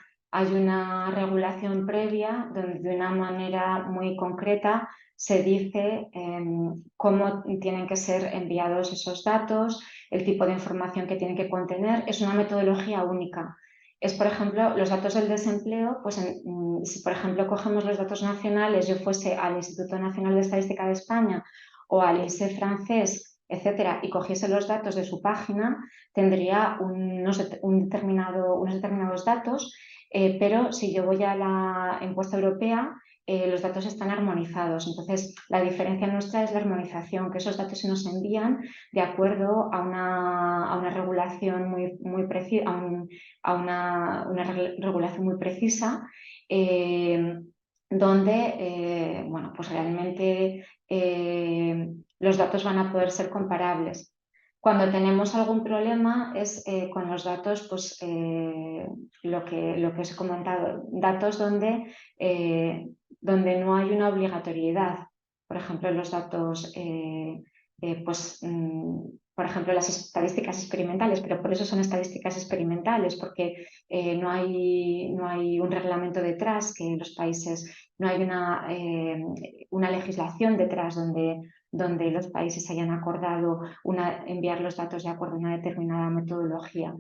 regulación previa donde de una manera muy concreta se dice cómo tienen que ser enviados esos datos, el tipo de información que tienen que contener. Es una metodología única. Es, por ejemplo, los datos del desempleo, pues si por ejemplo cogemos los datos nacionales, yo fuese al Instituto Nacional de Estadística de España o al INSEE francés, etcétera, y cogiese los datos de su página, tendría unos determinados datos, pero si yo voy a la encuesta europea, los datos están armonizados. Entonces, la diferencia nuestra es la armonización, que esos datos se nos envían de acuerdo a una regulación muy precisa, a una regulación muy precisa, donde bueno, pues realmente los datos van a poder ser comparables. Cuando tenemos algún problema es con los datos, pues lo que os he comentado, datos donde no hay una obligatoriedad. Por ejemplo, los datos, pues, por ejemplo, las estadísticas experimentales, pero por eso son estadísticas experimentales, porque no hay un reglamento detrás, que los países, no hay una legislación detrás donde los países hayan acordado enviar los datos de acuerdo a una determinada metodología.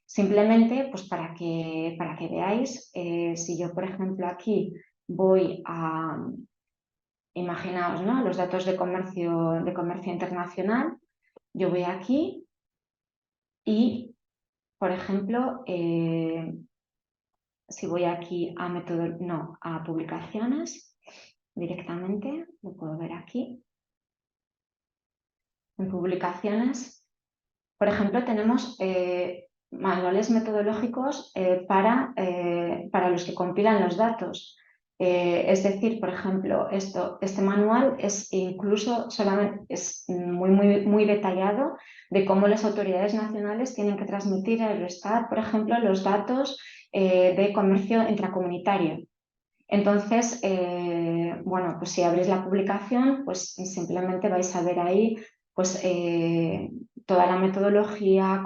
Simplemente, pues para que veáis, si yo, por ejemplo, aquí voy a, imaginaos, ¿no?, los datos de comercio internacional, yo voy aquí y, por ejemplo, si voy aquí a publicaciones, directamente, lo puedo ver aquí. En publicaciones, por ejemplo, tenemos manuales metodológicos para los que compilan los datos. Es decir, por ejemplo, este manual es incluso es muy detallado de cómo las autoridades nacionales tienen que transmitir a Eurostat, por ejemplo, los datos de comercio intracomunitario. Entonces, bueno, pues si abrís la publicación, pues simplemente vais a ver ahí pues, toda la metodología,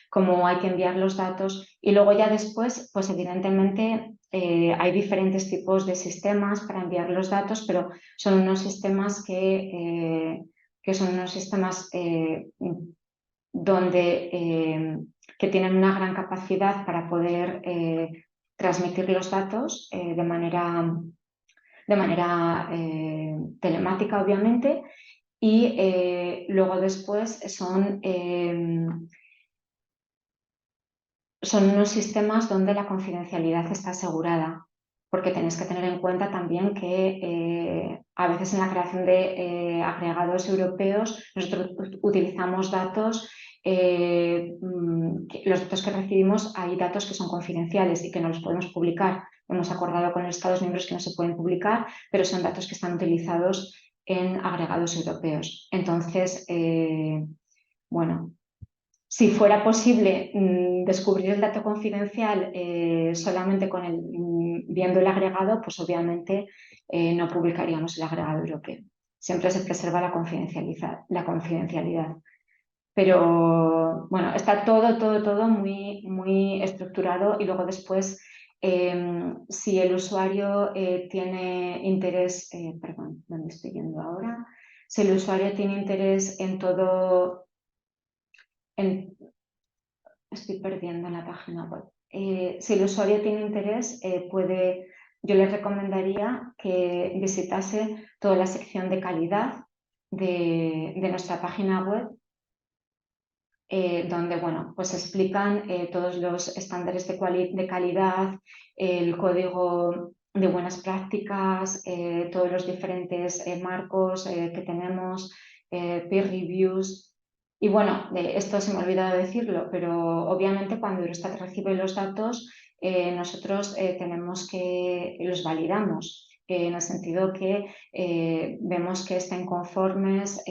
cómo hay que enviar los datos, y luego ya después, pues evidentemente hay diferentes tipos de sistemas para enviar los datos, pero son unos sistemas que son unos sistemas que tienen una gran capacidad para poder transmitir los datos de manera telemática, obviamente, y luego después son unos sistemas donde la confidencialidad está asegurada, porque tenéis que tener en cuenta también que a veces en la creación de agregados europeos nosotros utilizamos datos, los datos que recibimos, hay datos que son confidenciales y que no los podemos publicar. Hemos acordado con los Estados miembros que no se pueden publicar, pero son datos que están utilizados en agregados europeos. Entonces, bueno, si fuera posible descubrir el dato confidencial solamente viendo el agregado, pues obviamente no publicaríamos el agregado europeo. Siempre se preserva la confidencialidad. Pero bueno, está todo muy estructurado, y luego después, si el usuario tiene interés, perdón, ¿dónde estoy yendo ahora? Si el usuario tiene interés en todo, estoy perdiendo en la página web. Si el usuario tiene interés, yo les recomendaría que visitase toda la sección de calidad de nuestra página web, donde bueno, pues explican todos los estándares de calidad, el código de buenas prácticas, todos los diferentes marcos que tenemos, peer reviews. Y bueno, esto se me ha olvidado decirlo, pero obviamente cuando Eurostat recibe los datos, nosotros tenemos que los validamos. en el sentido que vemos que estén conformes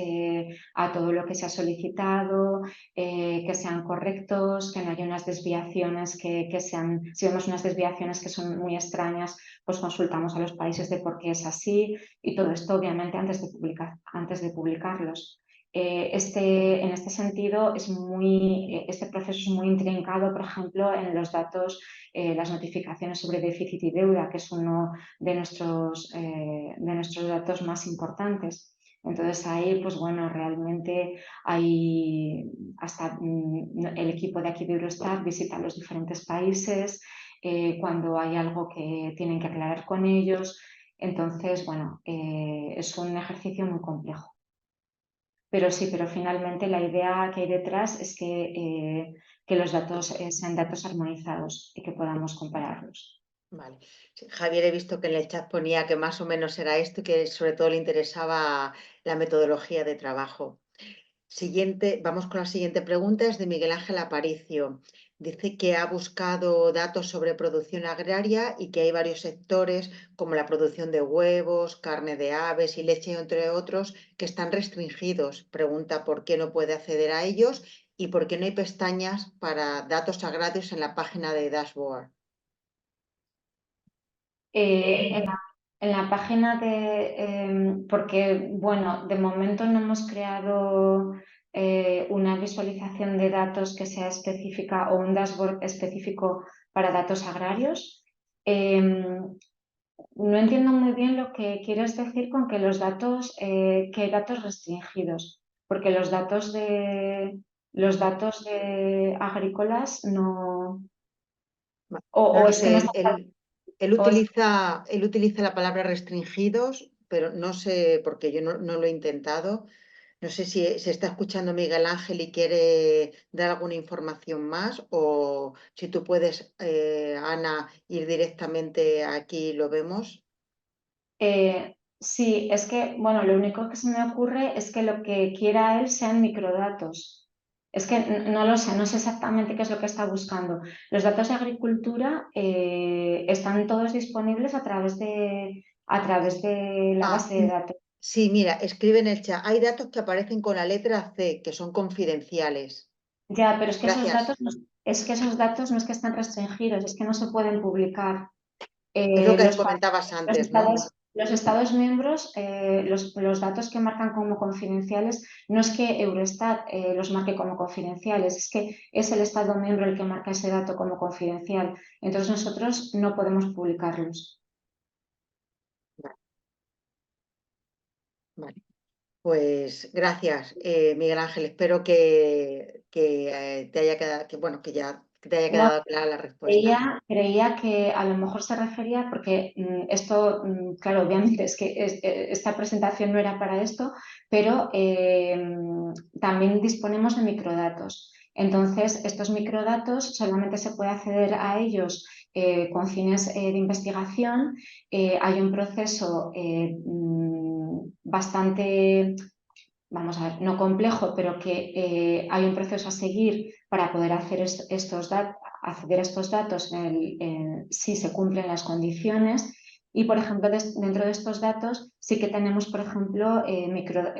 a todo lo que se ha solicitado, que sean correctos, que no haya unas desviaciones que sean, si vemos unas desviaciones que son muy extrañas, pues consultamos a los países de por qué es así, y todo esto obviamente antes de publicarlos. En este sentido, este proceso es muy intrincado, por ejemplo, en los datos, las notificaciones sobre déficit y deuda, que es uno de nuestros datos más importantes. Entonces ahí, pues bueno, realmente hay hasta el equipo de aquí de Eurostat visita los diferentes países cuando hay algo que tienen que aclarar con ellos. Entonces, bueno, es un ejercicio muy complejo. Pero sí, pero finalmente la idea que hay detrás es que los datos sean datos armonizados y que podamos compararlos. Vale. Sí, Javier, he visto que en el chat ponía que más o menos era esto y que sobre todo le interesaba la metodología de trabajo. Vamos con la siguiente pregunta, es de Miguel Ángel Aparicio. Dice que ha buscado datos sobre producción agraria y que hay varios sectores como la producción de huevos, carne de aves y leche, entre otros, que están restringidos. Pregunta por qué no puede acceder a ellos y por qué no hay pestañas para datos agrarios en la página de Dashboard. En la página porque bueno, de momento no hemos creado una visualización de datos que sea específica o un dashboard específico para datos agrarios. No entiendo muy bien lo que quieres decir con que que hay datos restringidos, porque los datos de agrícolas no, No o lo es que no sé, está, él utiliza la palabra restringidos, pero no sé, porque yo no lo he intentado. No sé si se está escuchando Miguel Ángel y quiere dar alguna información más o si tú puedes, Ana, ir directamente aquí y lo vemos. sí, es que, bueno, lo único que se me ocurre es que lo que quiera él sean microdatos. Es que no lo sé, no sé exactamente qué es lo que está buscando. Los datos de agricultura están todos disponibles a través de la Ah, base de datos. sí, mira, escribe en el chat. Hay datos que aparecen con la letra C, que son confidenciales. Ya, pero es que esos Gracias. datos, es que esos datos no es que están restringidos, es que no se pueden publicar. Es lo que Los, comentabas antes, ¿no? los Estados miembros, los datos que marcan como confidenciales, no es que Eurostat los marque como confidenciales, es que es el Estado miembro el que marca ese dato como confidencial. Entonces nosotros no podemos publicarlos. Vale, vale. Pues gracias, Miguel Ángel. Espero que te haya quedado, que te haya No, quedado clara la respuesta. creía que a lo mejor se refería, porque esto, claro, obviamente es que esta presentación no era para esto, pero también disponemos de microdatos. Entonces, estos microdatos solamente se puede acceder a ellos con fines de investigación. Hay un proceso bastante, vamos a ver, no complejo, pero que hay un proceso a seguir para poder acceder a estos datos si se cumplen las condiciones. Y, por ejemplo, dentro de estos datos sí que tenemos, por ejemplo,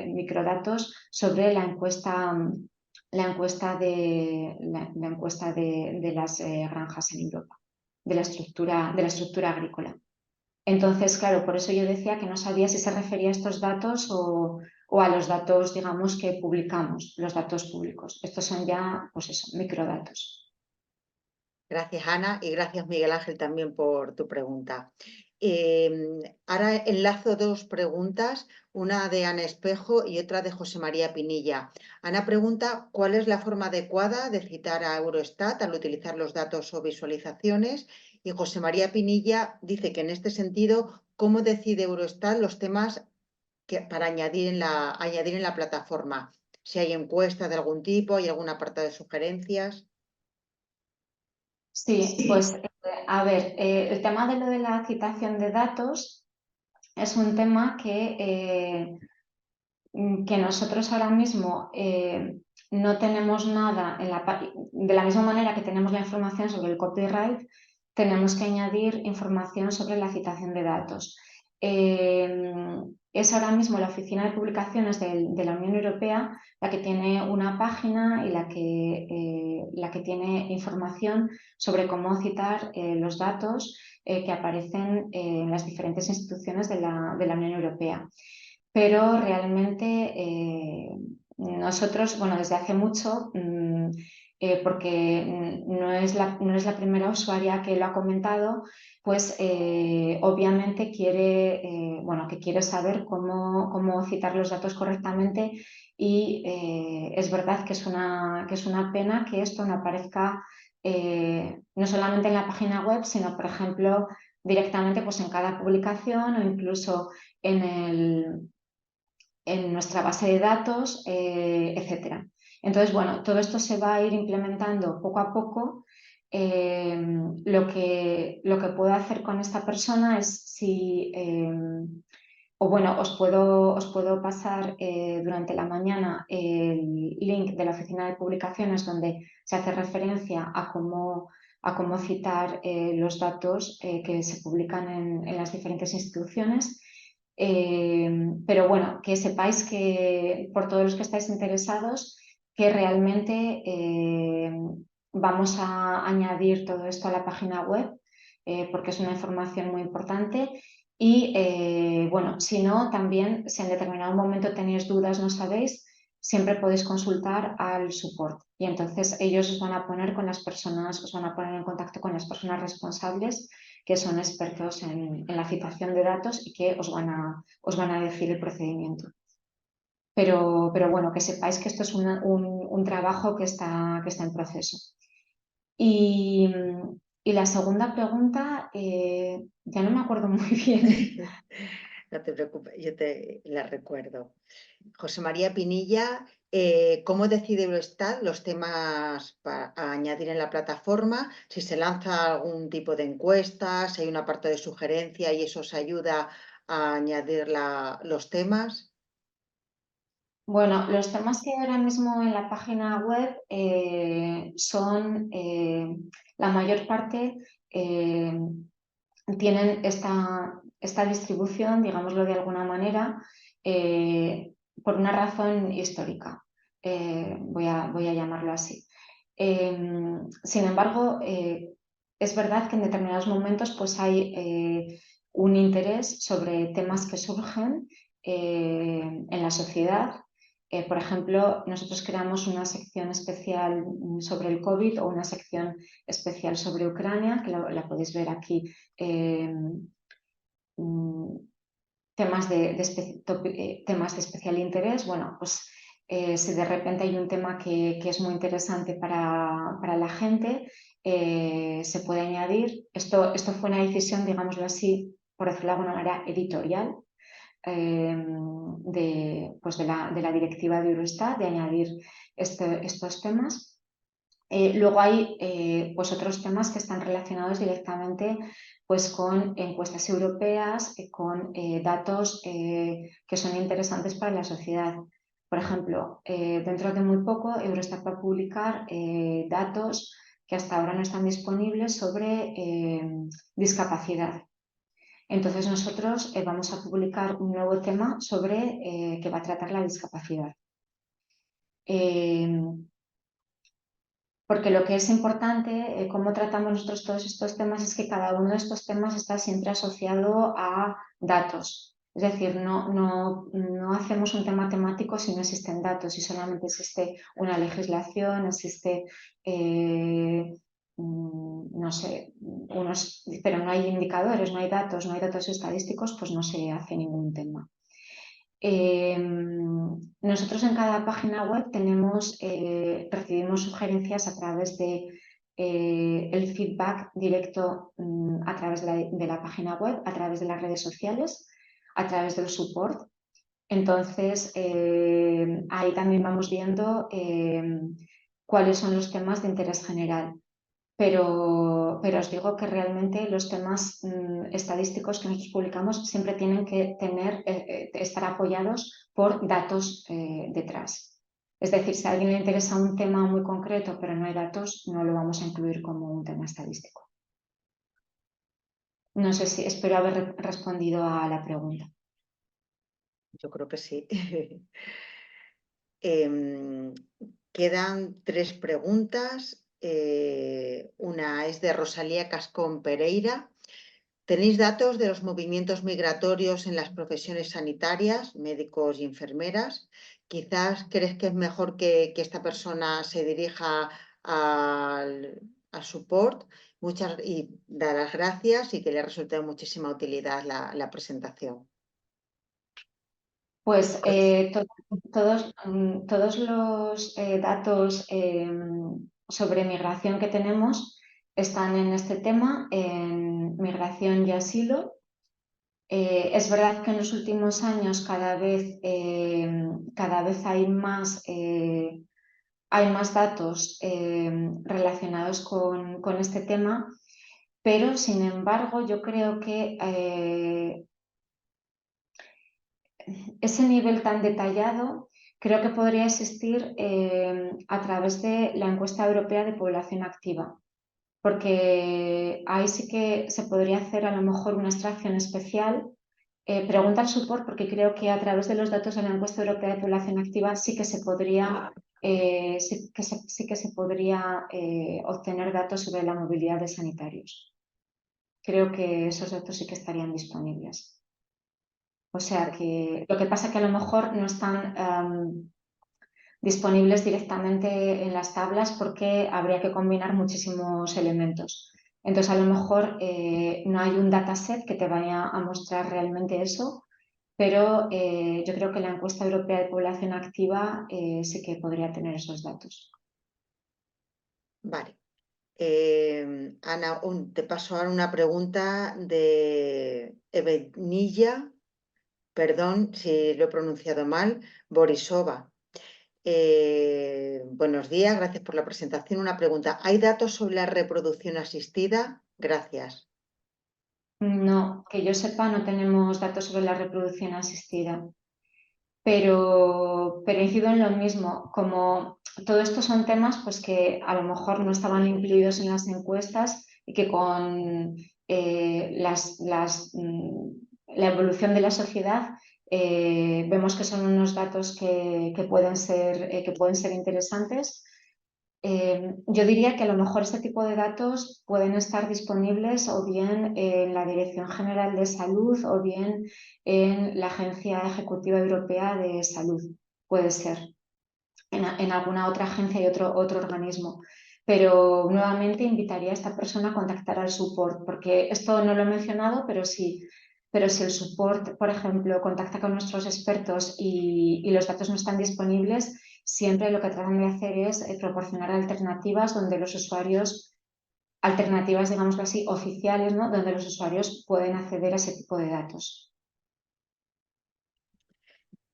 microdatos sobre la encuesta de las granjas en Europa, de la estructura agrícola. Entonces, claro, por eso yo decía que no sabía si se refería a estos datos o a los datos, digamos, que publicamos, los datos públicos. Estos son ya, pues eso, microdatos. Gracias, Ana, y gracias, Miguel Ángel, también por tu pregunta. Ahora enlazo dos preguntas, una de Ana Espejo y otra de José María Pinilla. Ana pregunta cuál es la forma adecuada de citar a Eurostat al utilizar los datos o visualizaciones, y José María Pinilla dice que en este sentido, ¿cómo decide Eurostat los temas para añadir en la plataforma? Si hay encuestas de algún tipo, hay alguna apartado de sugerencias. Sí, pues a ver, el tema de lo de la citación de datos es un tema que nosotros ahora mismo no tenemos nada de la misma manera que tenemos la información sobre el copyright, tenemos que añadir información sobre la citación de datos. Es ahora mismo la Oficina de Publicaciones de la Unión Europea la que tiene una página y la que tiene información sobre cómo citar los datos que aparecen en las diferentes instituciones de la Unión Europea. Pero realmente nosotros, bueno, desde hace mucho, porque no es la primera usuaria que lo ha comentado, pues obviamente que quiere saber cómo citar los datos correctamente y es verdad que es una pena que esto no aparezca no solamente en la página web, sino, por ejemplo, directamente pues, en cada publicación o incluso en nuestra base de datos, etcétera. Entonces, bueno, todo esto se va a ir implementando poco a poco. Lo que puedo hacer con esta persona es os puedo pasar durante la mañana el link de la oficina de publicaciones donde se hace referencia a cómo citar los datos que se publican en las diferentes instituciones. Pero bueno, que sepáis que por todos los que estáis interesados, que realmente vamos a añadir todo esto a la página web porque es una información muy importante. Y bueno, si no, también si en determinado momento tenéis dudas, no sabéis, siempre podéis consultar al support y entonces ellos os van a poner os van a poner en contacto con las personas responsables que son expertos en la citación de datos y que os van a decir el procedimiento. Pero bueno, que sepáis que esto es un trabajo que está en proceso. Y la segunda pregunta, ya no me acuerdo muy bien. No te preocupes, yo te la recuerdo. José María Pinilla, ¿cómo decide Eurostat los temas a añadir en la plataforma? Si se lanza algún tipo de encuesta, si hay una parte de sugerencia y eso os ayuda a añadir los temas. Bueno, los temas que hay ahora mismo en la página web son, la mayor parte tienen esta distribución, digámoslo de alguna manera, por una razón histórica. Voy a llamarlo así. Sin embargo, es verdad que en determinados momentos pues, hay un interés sobre temas que surgen en la sociedad. Por ejemplo, nosotros creamos una sección especial sobre el COVID o una sección especial sobre Ucrania, que la podéis ver aquí. Temas temas de especial interés. Bueno, pues si de repente hay un tema que es muy interesante para la gente, se puede añadir. Esto fue una decisión, digámoslo así, por decirlo de alguna manera, editorial de la directiva de Eurostat de añadir estos temas. Luego hay pues otros temas que están relacionados directamente pues, con encuestas europeas, con datos que son interesantes para la sociedad. Por ejemplo, dentro de muy poco Eurostat va a publicar datos que hasta ahora no están disponibles sobre discapacidad. Entonces nosotros vamos a publicar un nuevo tema sobre que va a tratar la discapacidad. Porque lo que es importante, cómo tratamos nosotros todos estos temas, es que cada uno de estos temas está siempre asociado a datos. Es decir, no hacemos un tema temático si no existen datos, si solamente existe una legislación, existe, no sé, pero no hay indicadores, no hay datos estadísticos, pues no se hace ningún tema. Nosotros en cada página web recibimos sugerencias a través de el feedback directo a través de la página web, a través de las redes sociales, a través del support. Entonces, ahí también vamos viendo cuáles son los temas de interés general. Pero os digo que realmente los temas estadísticos que nosotros publicamos siempre tienen que estar apoyados por datos detrás. Es decir, si a alguien le interesa un tema muy concreto pero no hay datos, no lo vamos a incluir como un tema estadístico. No sé si espero haber respondido a la pregunta. Yo creo que sí. Quedan 3 preguntas. Una es de Rosalía Cascón Pereira. ¿Tenéis datos de los movimientos migratorios en las profesiones sanitarias, médicos y enfermeras? Quizás crees que es mejor que esta persona se dirija al support. Y dar las gracias y que le resulte de muchísima utilidad la presentación. Pues todos los datos sobre migración que tenemos están en este tema, en migración y asilo. Es verdad que en los últimos años cada vez hay más datos relacionados con este tema, pero sin embargo yo creo que ese nivel tan detallado creo que podría existir a través de la encuesta europea de población activa, porque ahí sí que se podría hacer a lo mejor una extracción especial. Pregunta al support porque creo que a través de los datos de la encuesta europea de población activa sí que se podría, sí que se podría obtener datos sobre la movilidad de sanitarios. Creo que esos datos sí que estarían disponibles. O sea que lo que pasa es que a lo mejor no están disponibles directamente en las tablas porque habría que combinar muchísimos elementos. Entonces, a lo mejor no hay un dataset que te vaya a mostrar realmente eso, pero yo creo que la encuesta europea de población activa sí que podría tener esos datos. Vale. Ana, te paso ahora una pregunta de Evenilla, perdón si lo he pronunciado mal, Borisova. Buenos días, gracias por la presentación. Una pregunta, ¿hay datos sobre la reproducción asistida? Gracias. No, que yo sepa, no tenemos datos sobre la reproducción asistida, pero incido en lo mismo, como todo esto son temas pues, que a lo mejor no estaban incluidos en las encuestas y que con la evolución de la sociedad vemos que son unos datos que pueden ser interesantes. Yo diría que a lo mejor este tipo de datos pueden estar disponibles o bien en la Dirección General de Salud o bien en la Agencia Ejecutiva Europea de Salud, puede ser, en alguna otra agencia y otro organismo. Pero nuevamente invitaría a esta persona a contactar al support, porque esto no lo he mencionado, pero si el support, por ejemplo, contacta con nuestros expertos y los datos no están disponibles, siempre lo que tratan de hacer es proporcionar alternativas donde los usuarios, alternativas, digámoslo así, oficiales, ¿no? Donde los usuarios pueden acceder a ese tipo de datos.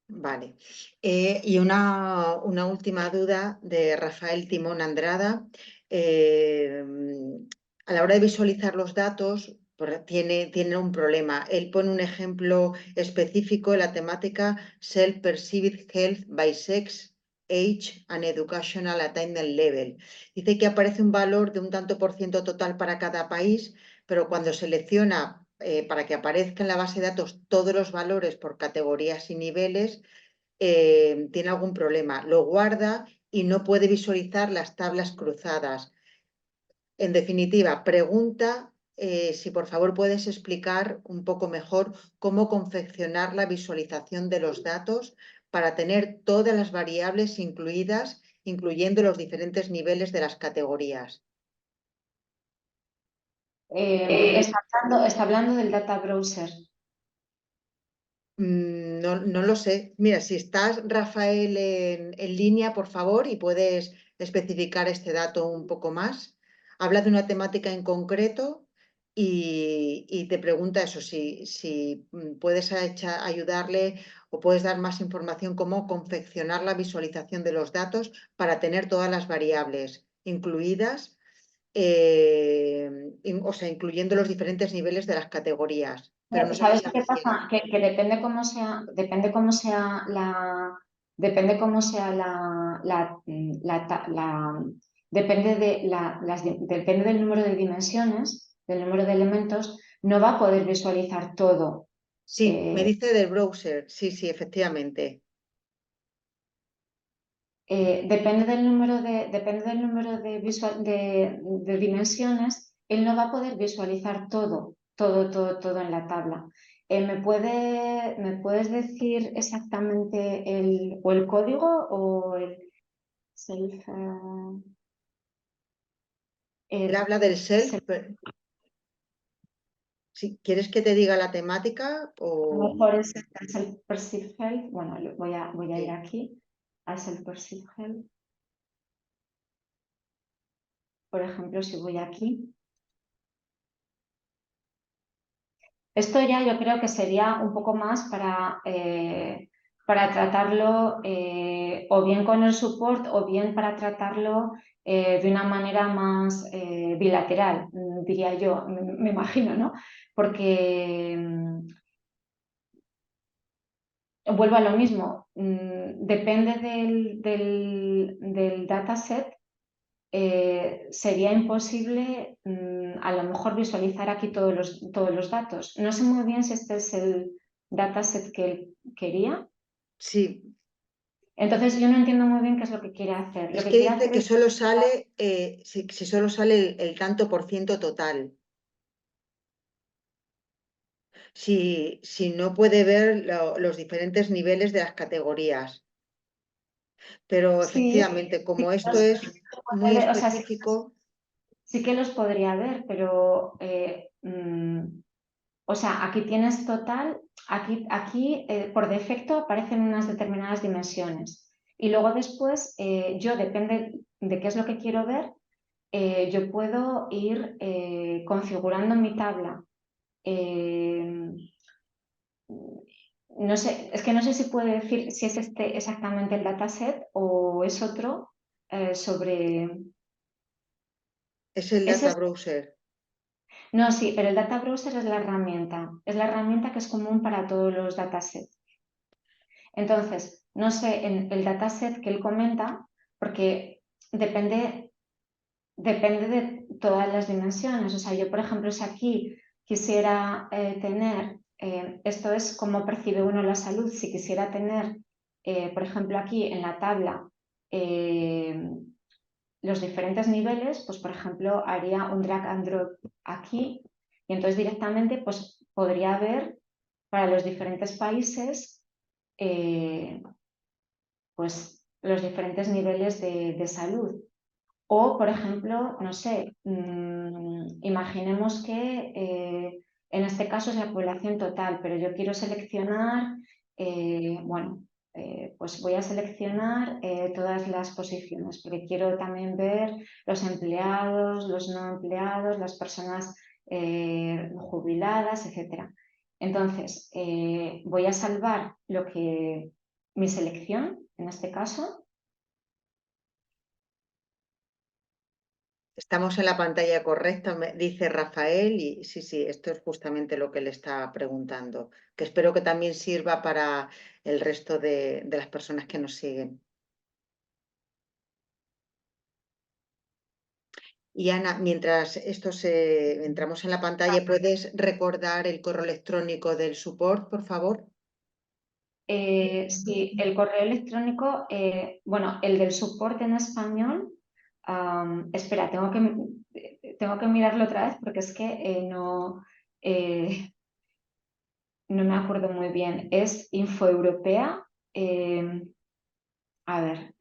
Vale. Y una última duda de Rafael Timón Andrada. A la hora de visualizar los datos, tiene un problema. Él pone un ejemplo específico en la temática Self-Perceived Health by Sex, Age and Educational Attainment Level. Dice que aparece un valor de un tanto por ciento total para cada país, pero cuando selecciona para que aparezca en la base de datos todos los valores por categorías y niveles, tiene algún problema. Lo guarda y no puede visualizar las tablas cruzadas. En definitiva, pregunta si por favor puedes explicar un poco mejor cómo confeccionar la visualización de los datos para tener todas las variables incluidas, incluyendo los diferentes niveles de las categorías. Está hablando del data browser. No lo sé. Mira, si estás, Rafael, en línea, por favor, y puedes especificar este dato un poco más. Habla de una temática en concreto y te pregunta eso, si puedes ayudarle o puedes dar más información cómo confeccionar la visualización de los datos para tener todas las variables incluidas, o sea, incluyendo los diferentes niveles de las categorías. Pero no sé si ¿Sabes se qué refiere. pasa? Que depende del número de dimensiones, del número de elementos, no va a poder visualizar todo. Sí, me dice del browser. Sí, sí, efectivamente. Depende del número de dimensiones, él no va a poder visualizar todo en la tabla. ¿Me puedes decir exactamente o el código o el self? Él habla del self. Self- Si quieres que te diga la temática a lo o... mejor es el self-perceived health. Bueno, voy a ir Sí. aquí al self-perceived health. Por ejemplo, si voy aquí. Esto ya yo creo que sería un poco más para tratarlo o bien con el support o bien para tratarlo de una manera más bilateral, diría yo, me imagino, ¿no? Porque vuelvo a lo mismo, depende del dataset. Sería imposible a lo mejor visualizar aquí todos los datos. No sé muy bien si este es el dataset que él quería. Sí, Entonces yo no entiendo muy bien qué es lo que quiere hacer. Lo es que que quiere dice hacer que es... solo sale, si solo sale el tanto por ciento total. Si no puede ver los diferentes niveles de las categorías. Pero Sí, efectivamente, sí como que esto es muy puede ver, o sea, específico, sí que los podría ver, pero o sea, aquí tienes total, aquí por defecto aparecen unas determinadas dimensiones. Y luego después, yo depende de qué es lo que quiero ver, yo puedo ir configurando mi tabla. Eh, no sé, es que no sé si puede decir si es este exactamente el dataset o es otro sobre... es el Ese data es... browser. No, sí, pero el data browser es la herramienta. Es la herramienta que es común para todos los datasets. Entonces, no sé, en el dataset que él comenta, porque depende de todas las dimensiones. O sea, yo, por ejemplo, si aquí quisiera tener, esto es cómo percibe uno la salud, si quisiera tener, por ejemplo, aquí en la tabla los diferentes niveles, pues, por ejemplo, haría un drag and drop aquí y entonces directamente pues, podría ver para los diferentes países pues, los diferentes niveles de salud. O, por ejemplo, no sé, imaginemos que en este caso es la población total, pero yo quiero seleccionar, bueno, pues voy a seleccionar todas las posiciones, porque quiero también ver los empleados, los no empleados, las personas jubiladas, etc. Entonces, voy a salvar mi selección, en este caso. Estamos en la pantalla correcta, dice Rafael, y sí, sí, esto es justamente lo que le está preguntando, que espero que también sirva para el resto de las personas que nos siguen. Y Ana, mientras entramos en la pantalla, ¿puedes recordar el correo electrónico del support, por favor? Sí, el correo electrónico, bueno, el del soporte en español, espera, tengo que mirarlo otra vez porque es que eh, no me acuerdo muy bien. Es infoeuropea. A ver,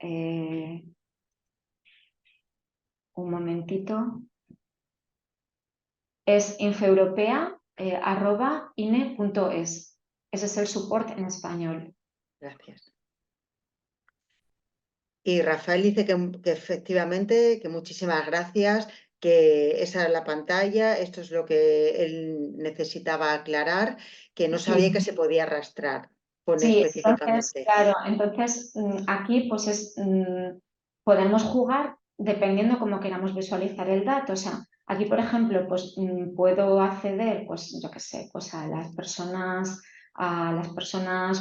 un momentito. Es infoeuropea@ine.es. Ese es el soporte en español. Gracias. Y Rafael dice que efectivamente, que muchísimas gracias, que esa es la pantalla, esto es lo que él necesitaba aclarar, que no Sí. sabía que se podía arrastrar, pone Sí, entonces, específicamente. claro, entonces aquí pues podemos jugar dependiendo cómo queramos visualizar el dato. O sea, aquí, por ejemplo, pues puedo acceder, pues yo qué sé, pues a las personas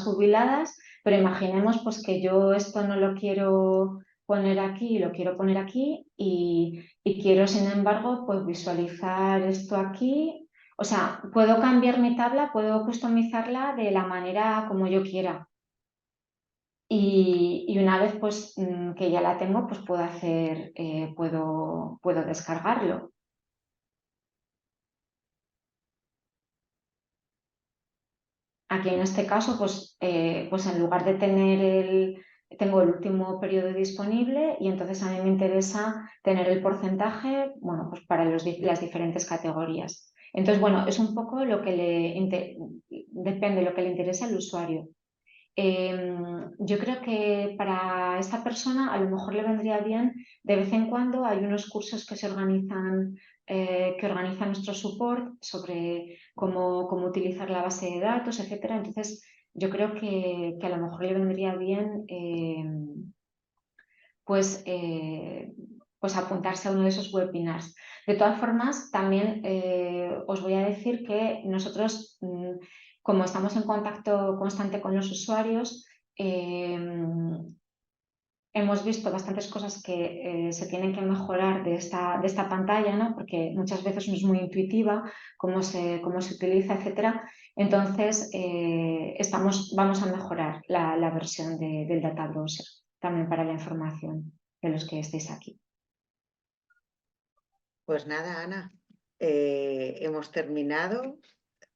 jubiladas, pero imaginemos pues que yo esto no lo quiero poner aquí, lo quiero poner aquí y quiero, sin embargo, pues visualizar esto aquí O sea, puedo cambiar mi tabla, puedo customizarla de la manera como yo quiera. Y una vez pues, que ya la tengo, pues puedo hacer, puedo descargarlo. Aquí en este caso, pues en lugar de tengo el último periodo disponible y entonces a mí me interesa tener el porcentaje, bueno, pues para las diferentes categorías. Entonces, bueno, es un poco lo que depende de lo que le interesa al usuario. Yo creo que para esta persona a lo mejor le vendría bien de vez en cuando. Hay unos cursos que que organiza nuestro support sobre cómo utilizar la base de datos, etcétera. Entonces, yo creo que a lo mejor le vendría bien pues, pues apuntarse a uno de esos webinars. De todas formas, también os voy a decir que nosotros, como estamos en contacto constante con los usuarios, hemos visto bastantes cosas que se tienen que mejorar de esta pantalla, ¿no? Porque muchas veces no es muy intuitiva cómo se utiliza, etcétera. Entonces, vamos a mejorar la versión del Data Browser también para la información de los que estéis aquí. Pues nada, Ana, hemos terminado.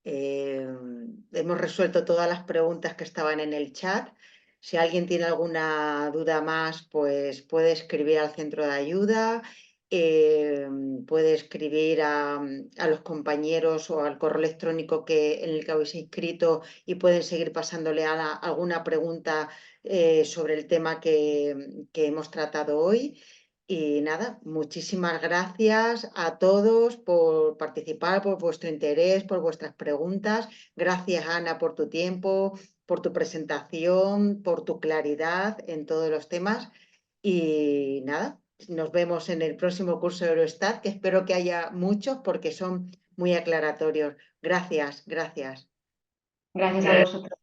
Hemos resuelto todas las preguntas que estaban en el chat. Si alguien tiene alguna duda más, pues puede escribir al centro de ayuda, puede escribir a los compañeros o al correo electrónico en el que habéis inscrito y pueden seguir pasándole alguna pregunta sobre el tema que hemos tratado hoy. Y nada, muchísimas gracias a todos por participar, por vuestro interés, por vuestras preguntas. Gracias, Ana, por tu tiempo, por tu presentación, por tu claridad en todos los temas. Y nada, nos vemos en el próximo curso de Eurostat, que espero que haya muchos porque son muy aclaratorios. Gracias, gracias. Gracias a vosotros.